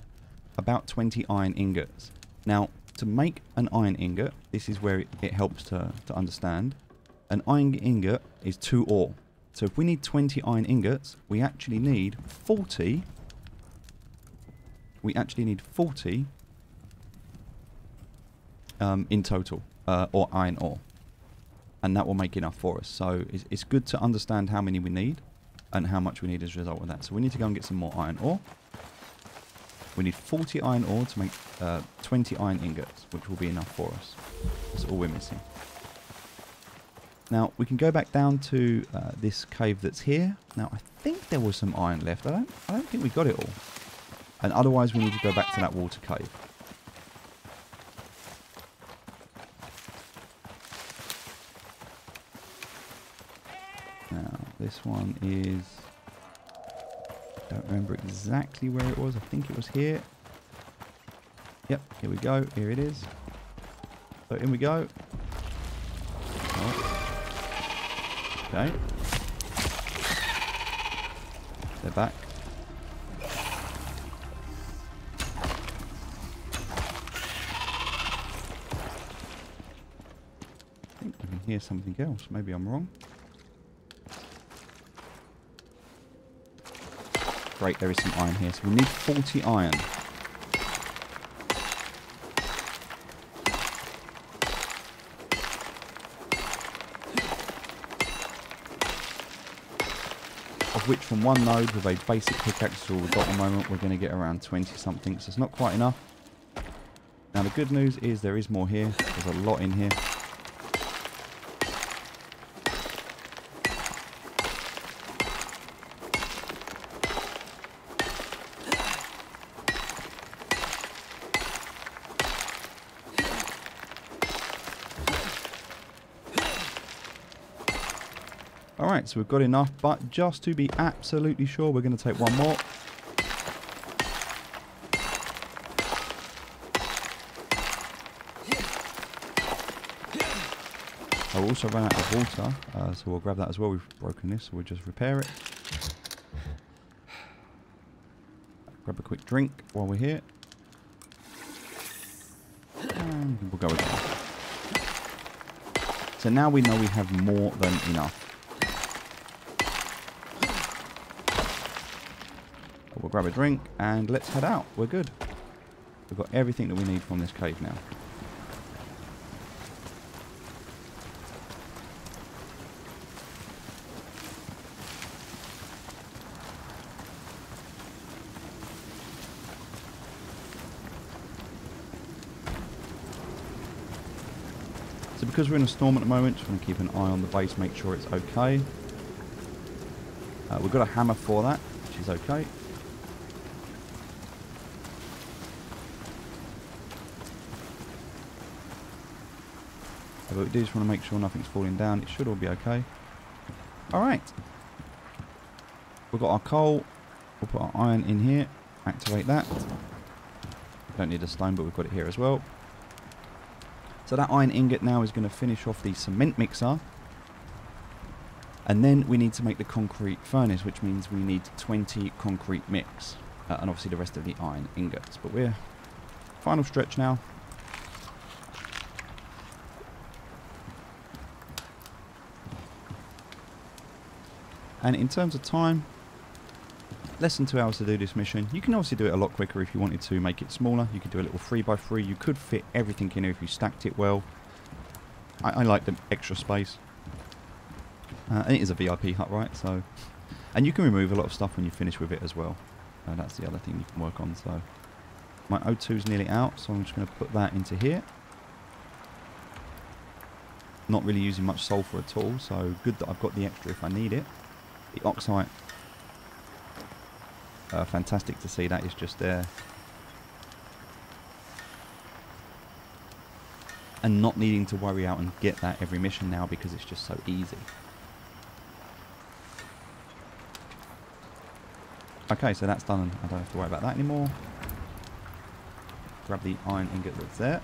iron ingots. Now, to make an iron ingot, this is where it helps to understand. An iron ingot is 2 ore. So if we need 20 iron ingots, we actually need 40. We actually need 40 in total, or iron ore. And that will make enough for us. So it's good to understand how many we need and how much we need as a result of that. So we need to go and get some more iron ore. We need 40 iron ore to make 20 iron ingots, which will be enough for us. That's all we're missing. Now, we can go back down to this cave that's here. Now, I think there was some iron left. I don't think we got it all. And otherwise, we need to go back to that water cave. Now, this one is... don't remember exactly where it was. I think it was here. Yep, here we go. Here it is. So in we go. Oh. Okay. They're back. I think I can hear something else. Maybe I'm wrong. Great, there is some iron here. So we need 40 iron. Of which from one node with a basic pickaxe tool we've got at the moment, we're going to get around 20 something. So it's not quite enough. Now the good news is there is more here. There's a lot in here. Alright, so we've got enough, but just to be absolutely sure, we're going to take one more. I'll also run out of water, so we'll grab that as well. We've broken this, so we'll just repair it. Grab a quick drink while we're here. And we'll go again. So now we know we have more than enough. We'll grab a drink and let's head out. We're good. We've got everything that we need from this cave now. So Because we're in a storm at the moment, just want to keep an eye on the base, make sure it's okay. We've got a hammer for that, which is okay. But we do just want to make sure nothing's falling down. It should all be okay. Alright. We've got our coal. We'll put our iron in here. Activate that. Don't need a stone, but we've got it here as well. So that iron ingot now is going to finish off the cement mixer. And then we need to make the concrete furnace, which means we need 20 concrete mix. And obviously the rest of the iron ingots. But we're final stretch now. And in terms of time, less than 2 hours to do this mission. You can obviously do it a lot quicker if you wanted to make it smaller. You could do a little 3x3. You could fit everything in here if you stacked it well. I like the extra space. And it is a VIP hut, right? So, and you can remove a lot of stuff when you finish with it as well. That's the other thing you can work on. So my O2 is nearly out, so I'm just going to put that into here. Not really using much sulfur at all, so good that I've got the extra if I need it. The oxide, fantastic to see that is just there. And not needing to worry out and get that every mission now because it's just so easy. Okay, so that's done and I don't have to worry about that anymore. Grab the iron ingot that's there.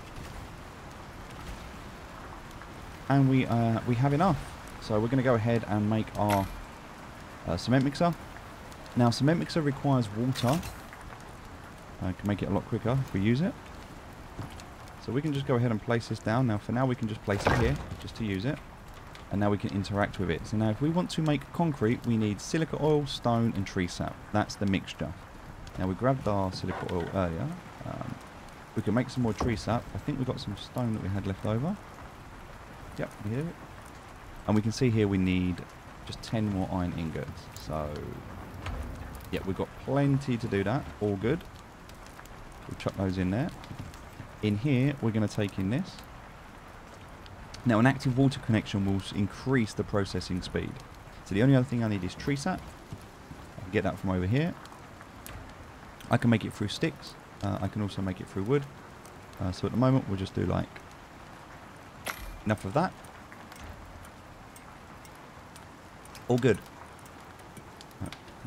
And we have enough. So we're going to go ahead and make our cement mixer. Now cement mixer requires water. I can make it a lot quicker if we use it. So we can just go ahead and place this down. Now for now we can just place it here just to use it. And now we can interact with it. So now if we want to make concrete, we need silica oil, stone and tree sap. That's the mixture. Now we grabbed our silica oil earlier. We can make some more tree sap. I think we got some stone that we had left over. Yep, we did it. And we can see here we need just 10 more iron ingots. So, yeah, we've got plenty to do that. All good. We'll chuck those in there. In here, we're going to take in this. Now, an active water connection will increase the processing speed. So the only other thing I need is tree sap. I can get that from over here. I can make it through sticks. I can also make it through wood. So at the moment, we'll just do like enough of that. All good.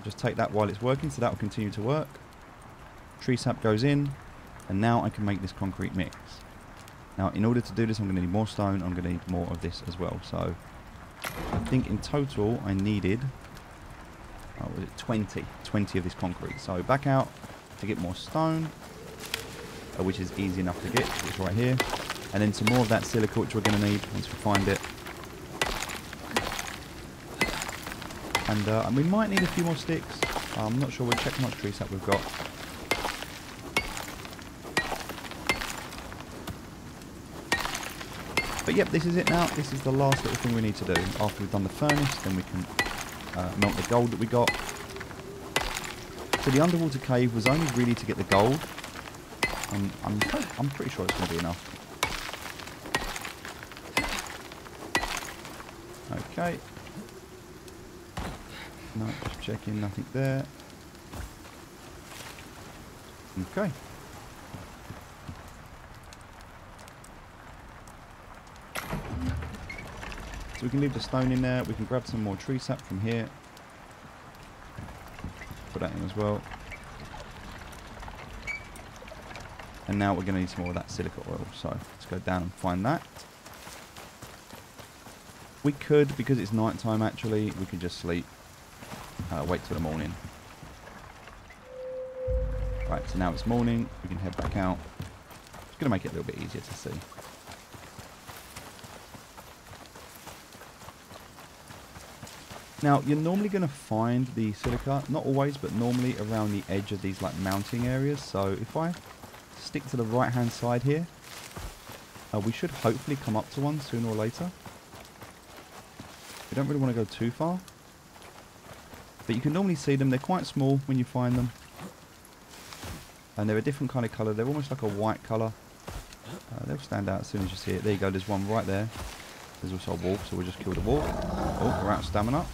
Just take that while it's working, so that will continue to work. Tree sap goes in, and now I can make this concrete mix. Now, in order to do this, I'm going to need more stone. I'm going to need more of this as well. So, I think in total, I needed 20 of this concrete. So, back out to get more stone, which is easy enough to get. It's right here. And then some more of that silica, which we're going to need once we find it. And we might need a few more sticks. I'm not sure. We'll check how much tree sap we've got. But yep, this is it now. This is the last little thing we need to do. After we've done the furnace, then we can melt the gold that we got. So the underwater cave was only really to get the gold. I'm pretty sure it's going to be enough. Okay. No, just checking, nothing there. Okay. So we can leave the stone in there. We can grab some more tree sap from here. Put that in as well. And now we're going to need some more of that silica oil. So let's go down and find that. We could, because it's night time actually, we could just sleep. Wait till the morning. Right, so now it's morning. We can head back out. It's going to make it a little bit easier to see. Now, you're normally going to find the silica, not always, but normally around the edge of these like mounting areas. So if I stick to the right hand side here, we should hopefully come up to one sooner or later. We don't really want to go too far. But you can normally see them. They're quite small when you find them. And they're a different kind of colour. They're almost like a white colour. They'll stand out as soon as you see it. There you go. There's one right there. There's also a wolf, so we'll just kill the wolf. Oh, we're out of stamina.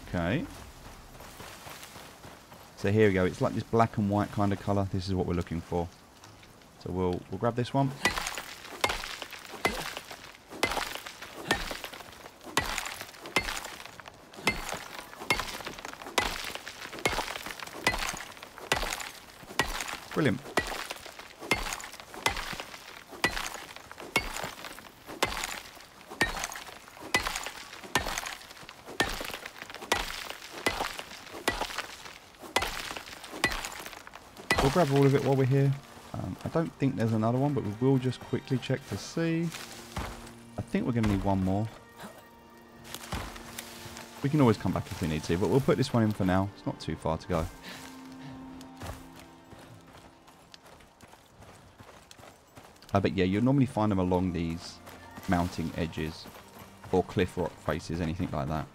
Okay. So here we go. It's like this black and white kind of colour. This is what we're looking for. So we'll grab this one. Brilliant. We'll grab all of it while we're here. I don't think there's another one, but we will just quickly check to see. I think we're going to need one more. We can always come back if we need to, but we'll put this one in for now. It's not too far to go. But yeah, you'll normally find them along these mounting edges or cliff rock faces, anything like that.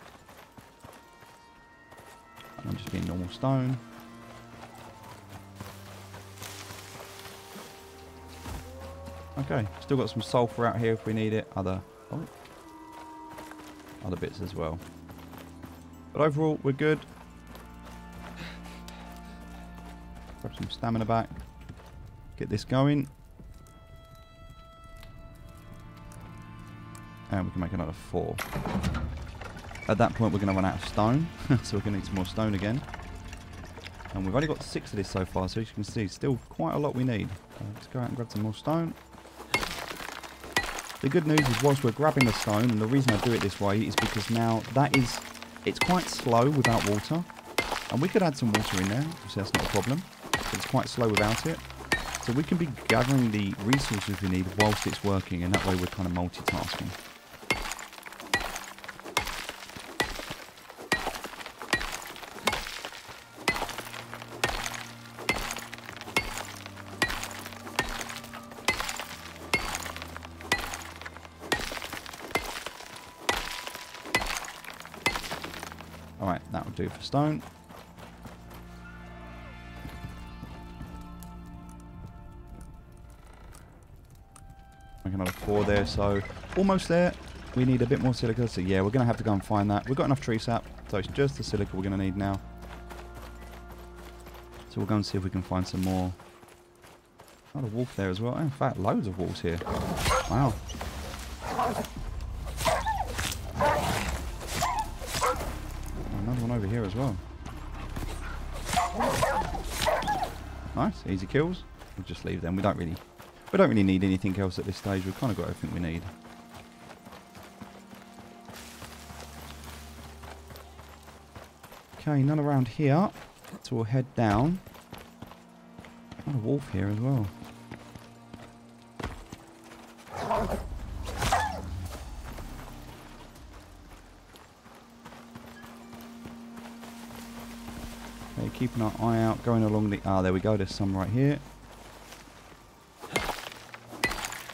And I'm just being normal stone. Okay, still got some sulfur out here if we need it. Other bits as well. But overall, we're good. Grab some stamina back. Get this going. And we can make another 4. At that point, we're going to run out of stone. So we're going to need some more stone again. And we've only got 6 of this so far. So as you can see, still quite a lot we need. Let's go out and grab some more stone. The good news is whilst we're grabbing the stone, and the reason I do it this way is because now it's quite slow without water. And we could add some water in there, so that's not a problem. But it's quite slow without it. So we can be gathering the resources we need whilst it's working, and that way we're kind of multitasking. Alright, that will do for stone. Make another 4 there, so almost there. We need a bit more silica, so yeah, we're going to have to go and find that. We've got enough tree sap, so it's just the silica we're going to need now. So we'll go and see if we can find some more. Not a wolf there as well. In fact, loads of wolves here. Wow. Another one over here as well. Nice, easy kills. We'll just leave them. We don't really need anything else at this stage. We've kind of got everything we need. Okay, none around here. So we'll head down. Not a wolf here as well. Okay, keeping our eye out, going along the... Ah, there we go. There's some right here.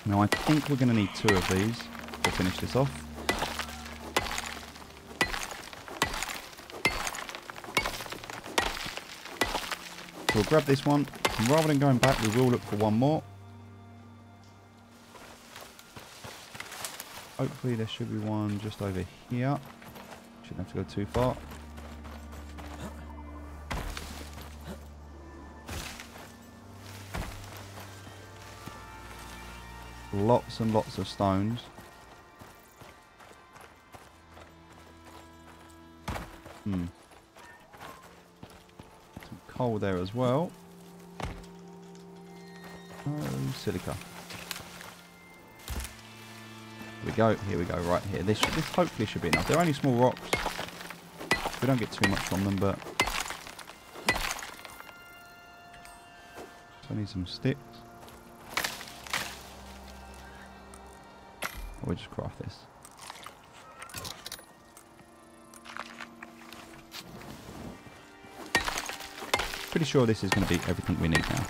Now I think we're going to need 2 of these to finish this off. So we'll grab this one, and rather than going back, we will look for one more. Hopefully there should be one just over here. Shouldn't have to go too far. Lots and lots of stones. Some coal there as well. Oh, silica. Here we go, right here. This hopefully should be enough. They're only small rocks. We don't get too much from them, but... So I need some sticks. We'll just craft this. Pretty sure this is going to be everything we need now.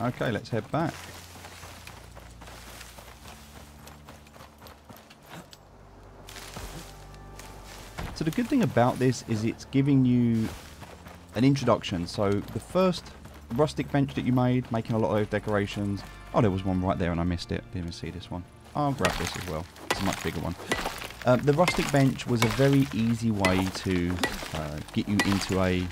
Okay, let's head back. So the good thing about this is it's giving you an introduction. So the first rustic bench that you made, making a lot of those decorations. Oh, there was one right there and I missed it. Didn't even see this one. I'll grab this as well. It's a much bigger one. The rustic bench was a very easy way to get you into a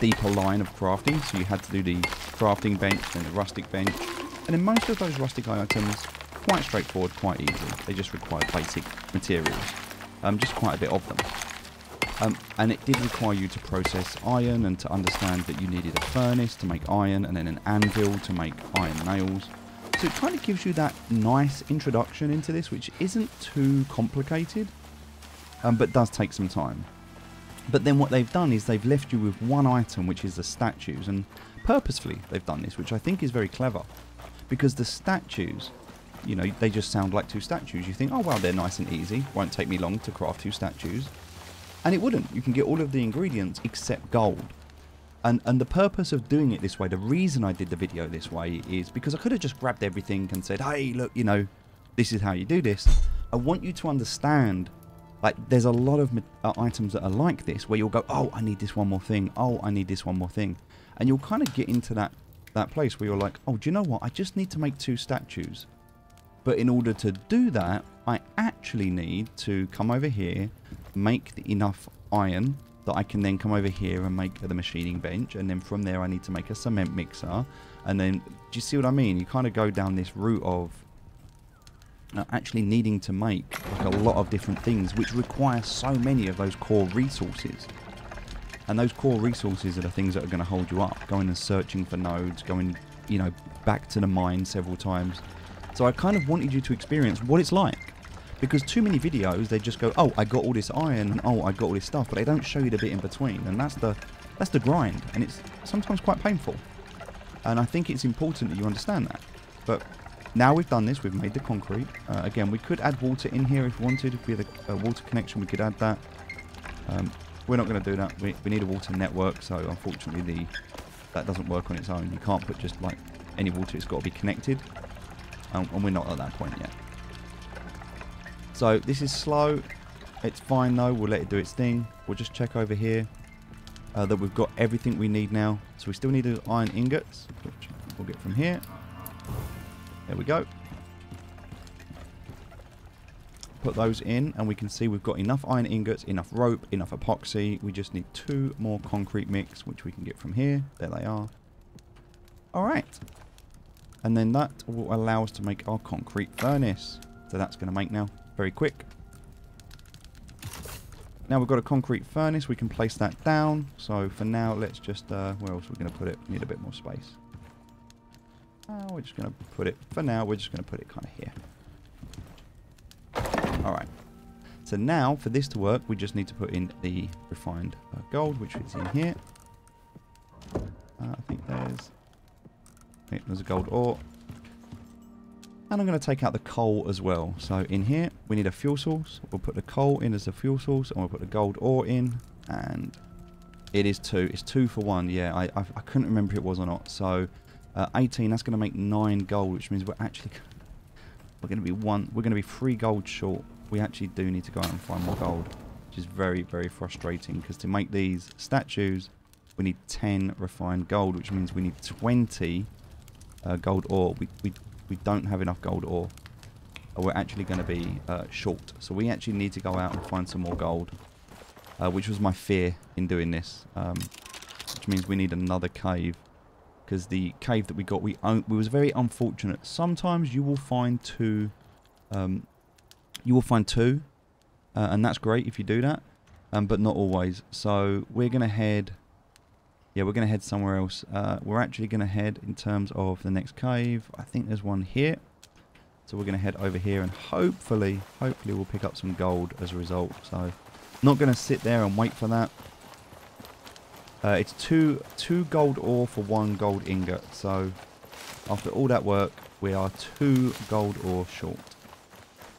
deeper line of crafting. So you had to do the crafting bench and the rustic bench. And then most of those rustic items, quite straightforward, quite easy. They just require basic materials. Just quite a bit of them. And it did require you to process iron and to understand that you needed a furnace to make iron and then an anvil to make iron nails. So it kind of gives you that nice introduction into this, which isn't too complicated, but does take some time. But then what they've done is they've left you with one item, which is the statues, and purposefully they've done this, which I think is very clever, because the statues, you know, they just sound like 2 statues. You think, oh well, they're nice and easy, won't take me long to craft 2 statues, and it wouldn't. You can get all of the ingredients except gold. And the purpose of doing it this way, the reason I did the video this way, is because I could have just grabbed everything and said, hey, look, you know, this is how you do this. I want you to understand, like, there's a lot of items that are like this, where you'll go, oh, I need this one more thing. Oh, I need this one more thing. And you'll kind of get into that place where you're like, oh, do you know what? I just need to make 2 statues. But in order to do that, I actually need to come over here, make enough iron that I can then come over here and make the machining bench, and then from there I need to make a cement mixer, and then, do you see what I mean? You kind of go down this route of actually needing to make like a lot of different things, which require so many of those core resources. And those core resources are the things that are going to hold you up, going and searching for nodes, going, you know, back to the mine several times. So I kind of wanted you to experience what it's like. Because too many videos, they just go, oh, I got all this iron, and oh, I got all this stuff, but they don't show you the bit in between, and that's the grind, and it's sometimes quite painful. And I think it's important that you understand that. But now we've done this, we've made the concrete. Again, we could add water in here if we wanted. If we had a water connection, we could add that. We're not going to do that. We need a water network, so unfortunately that doesn't work on its own. You can't put just like any water, it's got to be connected. And we're not at that point yet. So this is slow. It's fine though. We'll let it do its thing. We'll just check over here that we've got everything we need now. So we still need the iron ingots, which we'll get from here. There we go. Put those in, and we can see we've got enough iron ingots, enough rope, enough epoxy. We just need 2 more concrete mix, which we can get from here. There they are. All right. And then that will allow us to make our concrete furnace. So that's going to make now. Very quick. Now we've got a concrete furnace, we can place that down. So for now, let's just, where else are we going to put it? We need a bit more space. We're just going to put it, for now, we're just going to put it kind of here. Alright. So now, for this to work, we just need to put in the refined gold, which is in here. I think there's a gold ore. And I'm going to take out the coal as well. So in here, we need a fuel source. We'll put the coal in as a fuel source, and we'll put the gold ore in. And it is 2. It's 2 for 1. Yeah, I couldn't remember if it was or not. So 18. That's going to make 9 gold, which means we're going to be 3 gold short. We actually do need to go out and find more gold, which is very, very frustrating. Because to make these statues, we need 10 refined gold, which means we need 20 gold ore. We don't have enough gold ore. We're actually going to be short. So we actually need to go out and find some more gold, which was my fear in doing this. Which means we need another cave, because the cave that we got, we was very unfortunate. Sometimes you will find 2. And that's great if you do that, but not always. So we're going to head. Yeah, we're going to head somewhere else. We're actually going to head in terms of the next cave. I think there's one here. So we're going to head over here, and hopefully we'll pick up some gold as a result. So not going to sit there and wait for that. It's two gold ore for 1 gold ingot. So after all that work, we are 2 gold ore short.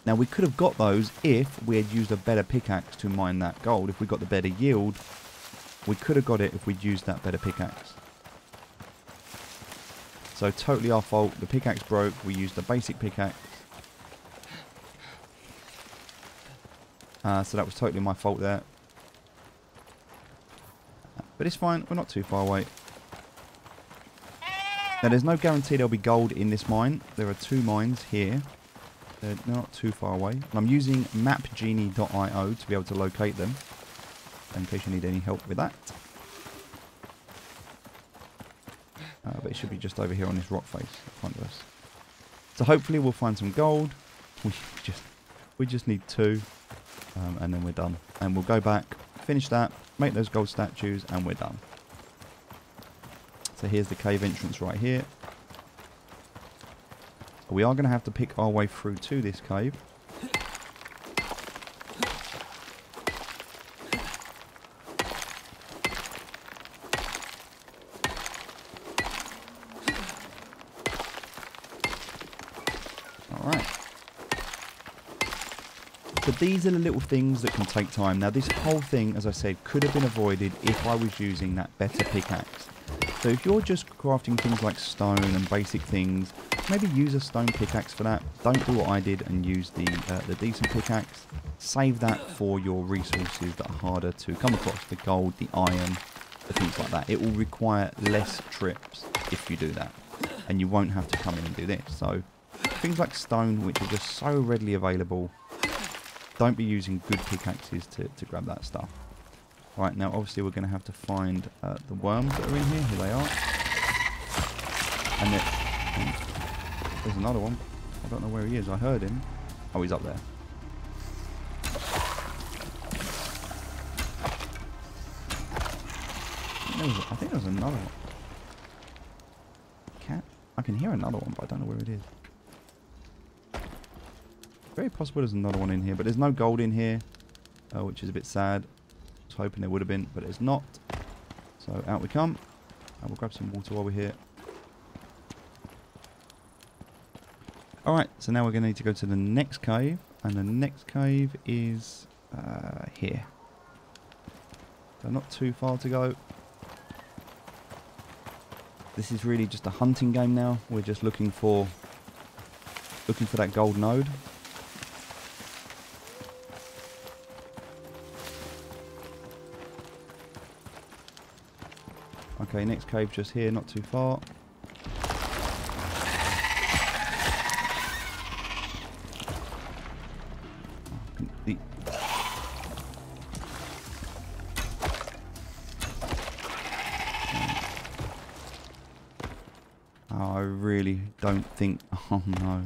Now we could have got those if we had used a better pickaxe to mine that gold. If we got the better yield, we could have got it if we'd used that better pickaxe. So totally our fault. The pickaxe broke. We used the basic pickaxe. So that was totally my fault there. But it's fine. We're not too far away. Now, there's no guarantee there'll be gold in this mine. There are 2 mines here. They're not too far away. And I'm using mapgenie.io to be able to locate them, in case you need any help with that. But it should be just over here on this rock face in front of us. So hopefully we'll find some gold. We just need 2, and then we're done. And we'll go back, finish that, make those gold statues, and we're done. So here's the cave entrance right here. We are going to have to pick our way through to this cave. Alright. But these are the little things that can take time. Now this whole thing, as I said, could have been avoided if I was using that better pickaxe. So if you're just crafting things like stone and basic things, maybe use a stone pickaxe for that. Don't do what I did and use the decent pickaxe. Save that for your resources that are harder to come across. The gold, the iron, the things like that. It will require less trips if you do that. And you won't have to come in and do this. So things like stone, which are just so readily available, don't be using good pickaxes to grab that stuff. Right, now obviously we're going to have to find the worms that are in here. Here they are. And there's another one. I don't know where he is. I heard him. Oh, he's up there. I think there's another one. Cat? I can hear another one, but I don't know where it is. Very possible there's another one in here, but there's no gold in here, which is a bit sad. I was hoping there would have been, but it's not. So out we come. We'll grab some water while we're here. Alright, so now we're going to need to go to the next cave, and the next cave is here. So not too far to go. This is really just a hunting game now. We're just looking for that gold node. Okay, next cave just here, not too far. I really don't think... Oh no.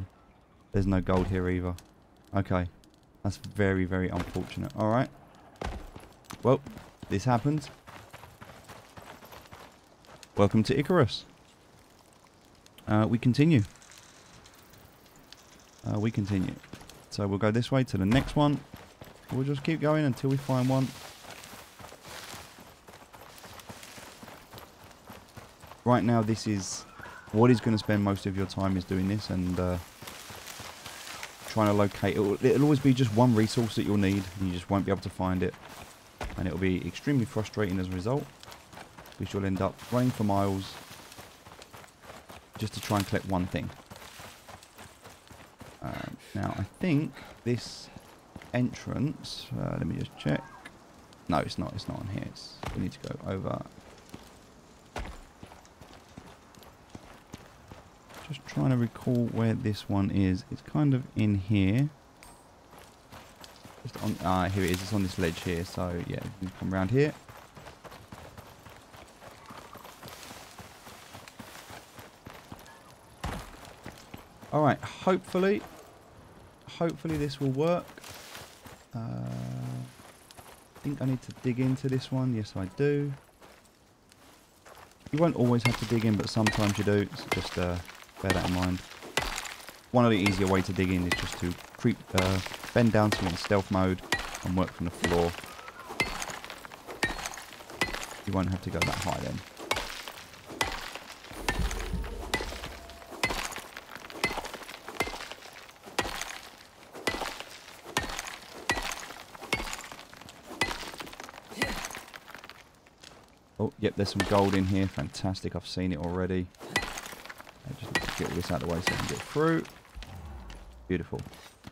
There's no gold here either. Okay. That's very, very unfortunate. Alright. Well, this happened. Welcome to Icarus. We continue. We continue. So we'll go this way to the next one. We'll just keep going until we find one. Right now, this is what is going to spend most of your time is doing this and trying to locate. It'll always be just one resource that you'll need, and you just won't be able to find it, and it'll be extremely frustrating as a result. Because you'll end up running for miles just to try and collect one thing. Now, I think this entrance... let me just check. No, it's not. It's not on here. We need to go over. Just trying to recall where this one is. It's kind of in here. Just on, here it is. It's on this ledge here. So, yeah, you can come around here. Alright, hopefully this will work. I think I need to dig into this one. Yes, I do. You won't always have to dig in, but sometimes you do. So just bear that in mind. One of the easier ways to dig in is just to bend down to in stealth mode and work from the floor. You won't have to go that high then. Oh, yep, there's some gold in here. Fantastic, I've seen it already. I just need to get all this out of the way so I can get through. Beautiful.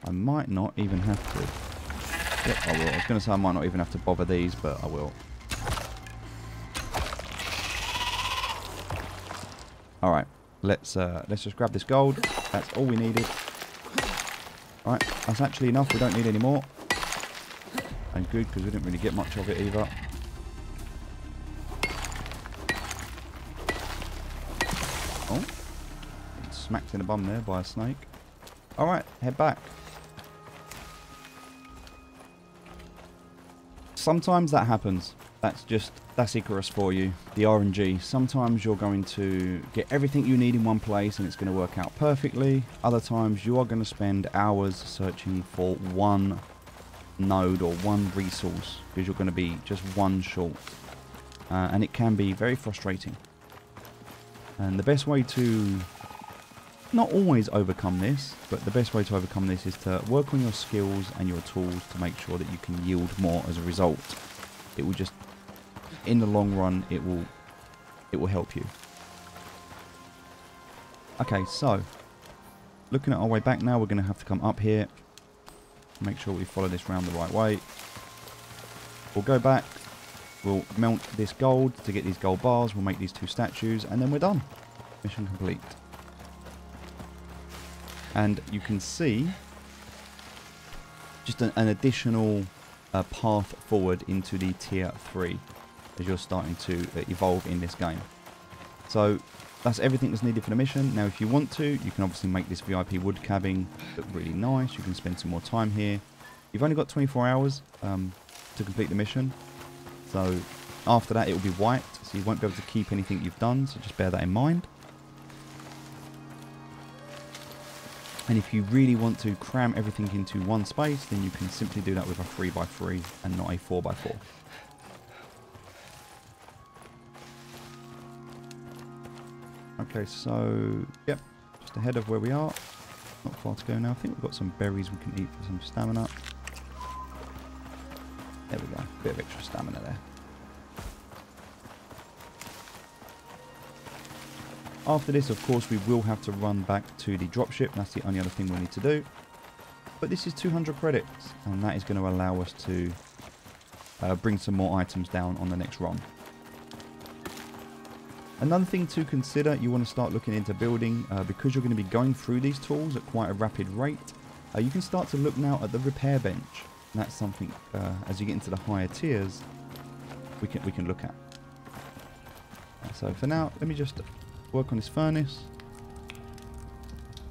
I might not even have to. Yep, I will. I was going to say I might not even have to bother these, but I will. Alright, let's just grab this gold. That's all we needed. Alright, that's actually enough. We don't need any more. And good, because we didn't really get much of it either. Oh. Smacked in the bum there by a snake. Alright, head back. Sometimes that happens. That's Icarus for you. The RNG. Sometimes you're going to get everything you need in one place and it's going to work out perfectly. Other times you are going to spend hours searching for one node or one resource because you're going to be just one short. And it can be very frustrating. And the best way to not always overcome this, but the best way to overcome this is to work on your skills and your tools to make sure that you can yield more as a result. It will just, in the long run, it will help you. Okay, so looking at our way back now, we're going to have to come up here, make sure we follow this round the right way. We'll go back, we'll mount this gold to get these gold bars, we'll make these 2 statues, and then we're done. Mission complete. And you can see just an additional path forward into the tier 3 as you're starting to evolve in this game. So that's everything that's needed for the mission. Now if you want to, you can obviously make this VIP wood cabin look really nice. You can spend some more time here. You've only got 24 hours to complete the mission. So after that it will be wiped, so you won't be able to keep anything you've done, so just bear that in mind. And if you really want to cram everything into one space, then you can simply do that with a 3x3 and not a 4x4. Okay, so, yep, just ahead of where we are. Not far to go now. I think we've got some berries we can eat for some stamina. There we go, bit of extra stamina there. After this, of course, we will have to run back to the dropship. That's the only other thing we need to do. But this is 200 credits, and that is going to allow us to bring some more items down on the next run. Another thing to consider, you want to start looking into building, because you're going to be going through these tools at quite a rapid rate. You can start to look now at the repair bench. And that's something, as you get into the higher tiers, we can look at. So for now, let me just work on this furnace.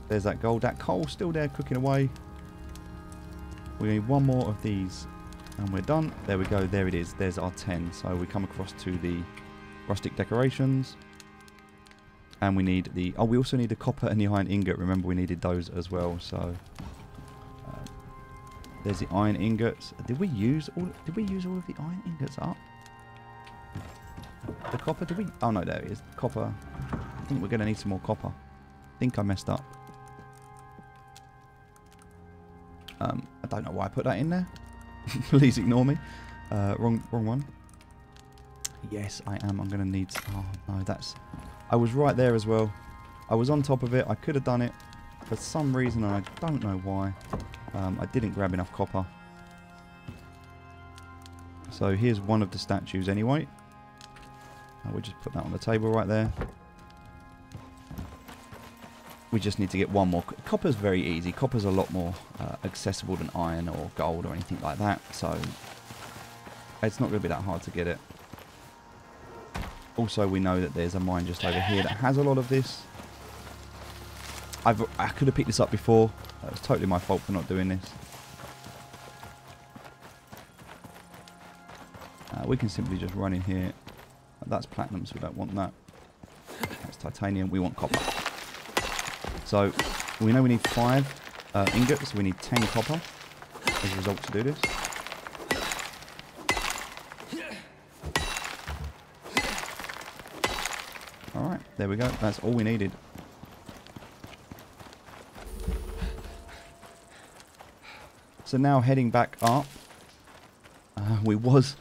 There's that gold. That coal still there cooking away. We need one more of these and we're done. There we go. There it is. There's our 10. So we come across to the rustic decorations. And we need the... Oh, we also need the copper and the iron ingot. Remember, we needed those as well. So there's the iron ingots. Did we use all of the iron ingots up? The copper, did we? Oh no, there it is. Copper. I think we're going to need some more copper. I think I messed up. I don't know why I put that in there. Please ignore me. Wrong one. Yes, I am. I'm going to need... Oh no, that's... I was right there as well. I was on top of it. I could have done it. For some reason, I don't know why. I didn't grab enough copper. So here's one of the statues anyway. We'll just put that on the table right there. We just need to get one more. Copper's very easy. Copper's a lot more accessible than iron or gold or anything like that. So it's not going to be that hard to get it. Also, we know that there's a mine just over here that has a lot of this. I could have picked this up before. It was totally my fault for not doing this. We can simply just run in here. That's platinum, so we don't want that. That's titanium. We want copper. So we know we need 5 ingots. So we need 10 copper as a result to do this. Alright, there we go. That's all we needed. So now heading back up. We was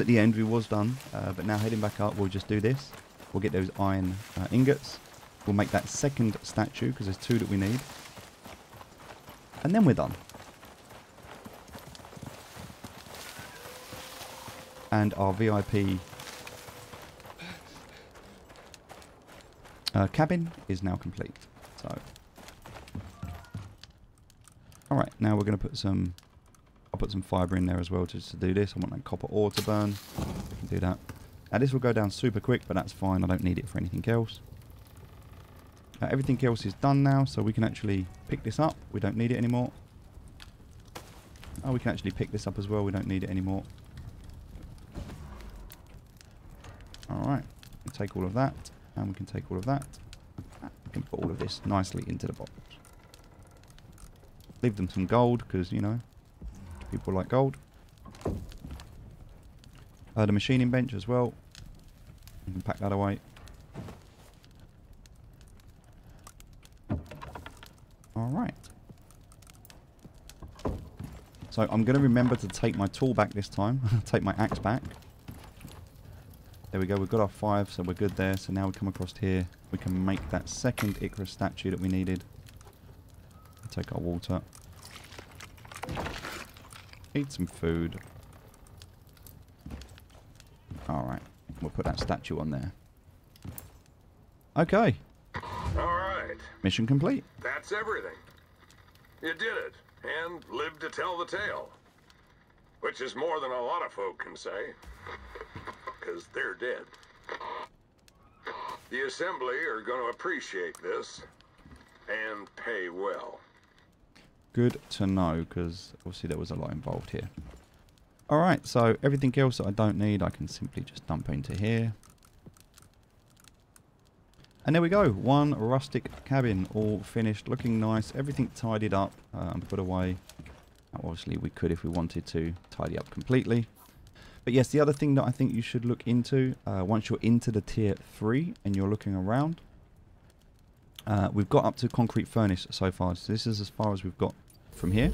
at the end, we was done, but now heading back up, we'll just do this. We'll get those iron ingots. We'll make that second statue, because there's 2 that we need. And then we're done. and our VIP cabin is now complete. So, all right, now we're going to put some. I'll put some fibre in there as well just to do this. I want that copper ore to burn. We can do that. Now this will go down super quick, but that's fine. I don't need it for anything else. Everything else is done now, so we can actually pick this up. We don't need it anymore. Oh, we can actually pick this up as well. We don't need it anymore. Alright. We can take all of that. And we can take all of that. We can put all of this nicely into the box. Leave them some gold, because, you know, people like gold. The machining bench as well. You can pack that away. Alright. So I'm going to remember to take my tool back this time. Take my axe back. There we go. We've got our 5, so we're good there. So now we come across here. We can make that second Icarus statue that we needed. Take our water. Eat some food. Alright. We'll put that statue on there. Okay. Alright. Mission complete. That's everything. You did it, and lived to tell the tale. Which is more than a lot of folk can say. Because they're dead. The Assembly are going to appreciate this, and pay well. Good to know, because obviously there was a lot involved here. Alright, so everything else that I don't need, I can simply just dump into here. And there we go, one rustic cabin, all finished, looking nice, everything tidied up and put away. Now, obviously we could, if we wanted to, tidy up completely. But yes, the other thing that I think you should look into, once you're into the tier 3 and you're looking around, we've got up to concrete furnace so far, so this is as far as we've got from here.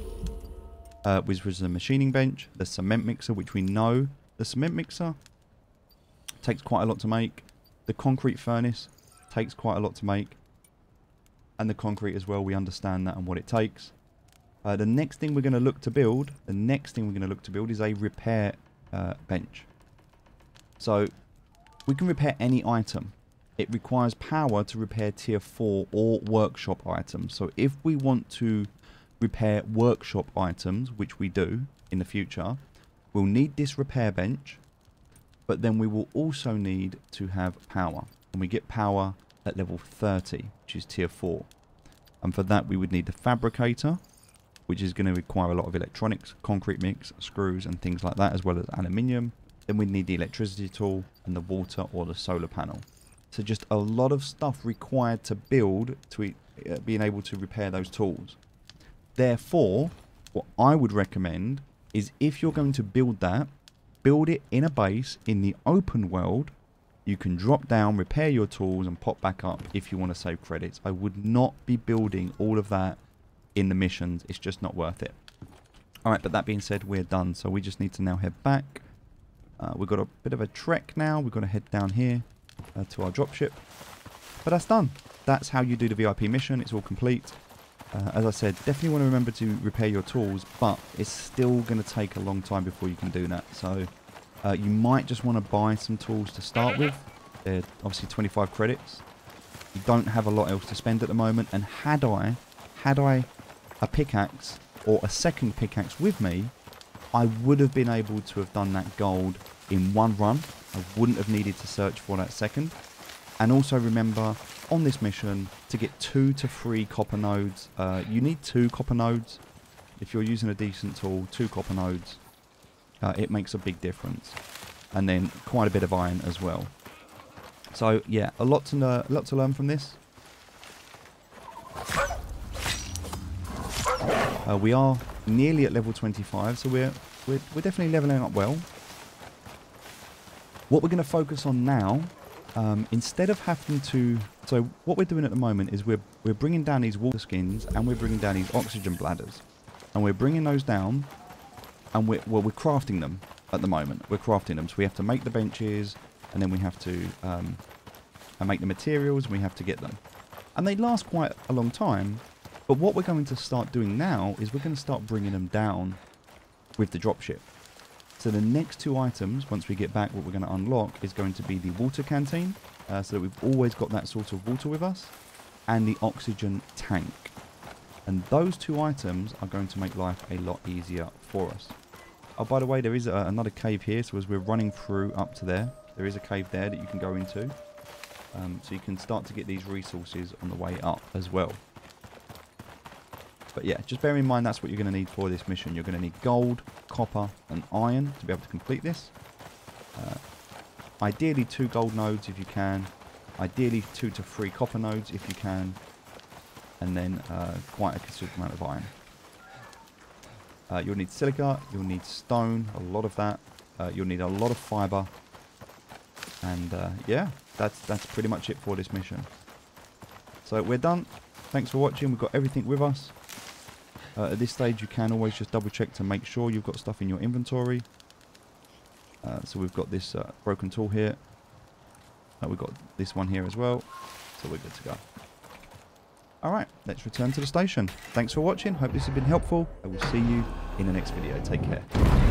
Which was the machining bench, the cement mixer, which we know the cement mixer takes quite a lot to make. The concrete furnace takes quite a lot to make. And the concrete as well, we understand that and what it takes. The next thing we're going to look to build, is a repair bench. So we can repair any item. It requires power to repair tier 4 or workshop items. So if we want to repair workshop items, which we do in the future, we'll need this repair bench, but then we will also need to have power, and we get power at level 30, which is tier 4, and for that we would need the fabricator, which is going to require a lot of electronics, concrete mix, screws and things like that, as well as aluminium. Then we'd need the electricity tool and the water or the solar panel. So just a lot of stuff required to build to being able to repair those tools. Therefore, what I would recommend is, if you're going to build that, build it in a base in the open world. You can drop down, repair your tools and pop back up if you want to save credits. I would not be building all of that in the missions. It's just not worth it. Alright, but that being said, we're done. So we just need to now head back. We've got a bit of a trek now. We've got to head down here to our dropship. But that's done. That's how you do the VIP mission. It's all complete. As I said, definitely want to remember to repair your tools, but it's still going to take a long time before you can do that. So you might just want to buy some tools to start with. They're obviously 25 credits. You don't have a lot else to spend at the moment, and had I a pickaxe or a second pickaxe with me, I would have been able to have done that gold in one run. I wouldn't have needed to search for that second. And also remember, on this mission, to get 2 to 3 copper nodes, you need 2 copper nodes. If you're using a decent tool, 2 copper nodes, it makes a big difference. And then quite a bit of iron as well. So yeah, a lot to learn from this. We are nearly at level 25, so we're definitely leveling up well. What we're going to focus on now, instead of having to... So what we're doing at the moment is we're bringing down these water skins, and we're bringing down these oxygen bladders. And we're bringing those down, and we're crafting them at the moment. We're crafting them, so we have to make the benches, and then we have to make the materials, and we have to get them. And they last quite a long time, but what we're going to start doing now is we're going to start bringing them down with the dropship. So the next 2 items, once we get back, what we're going to unlock is going to be the water canteen, so that we've always got that sort of water with us, and the oxygen tank. And those 2 items are going to make life a lot easier for us. Oh, by the way, there is another cave here, so as we're running through up to there, there is a cave there that you can go into. So you can start to get these resources on the way up as well. But yeah, just bear in mind that's what you're going to need for this mission. You're going to need gold, copper and iron to be able to complete this. Ideally 2 gold nodes if you can. Ideally 2 to 3 copper nodes if you can. And then quite a considerable amount of iron. You'll need silica, you'll need stone, a lot of that. You'll need a lot of fibre. And yeah, that's pretty much it for this mission. So we're done. Thanks for watching. We've got everything with us. At this stage you can always just double check to make sure you've got stuff in your inventory. So we've got this broken tool here. We've got this one here as well. So we're good to go. Alright, let's return to the station. Thanks for watching. Hope this has been helpful. I will see you in the next video. Take care.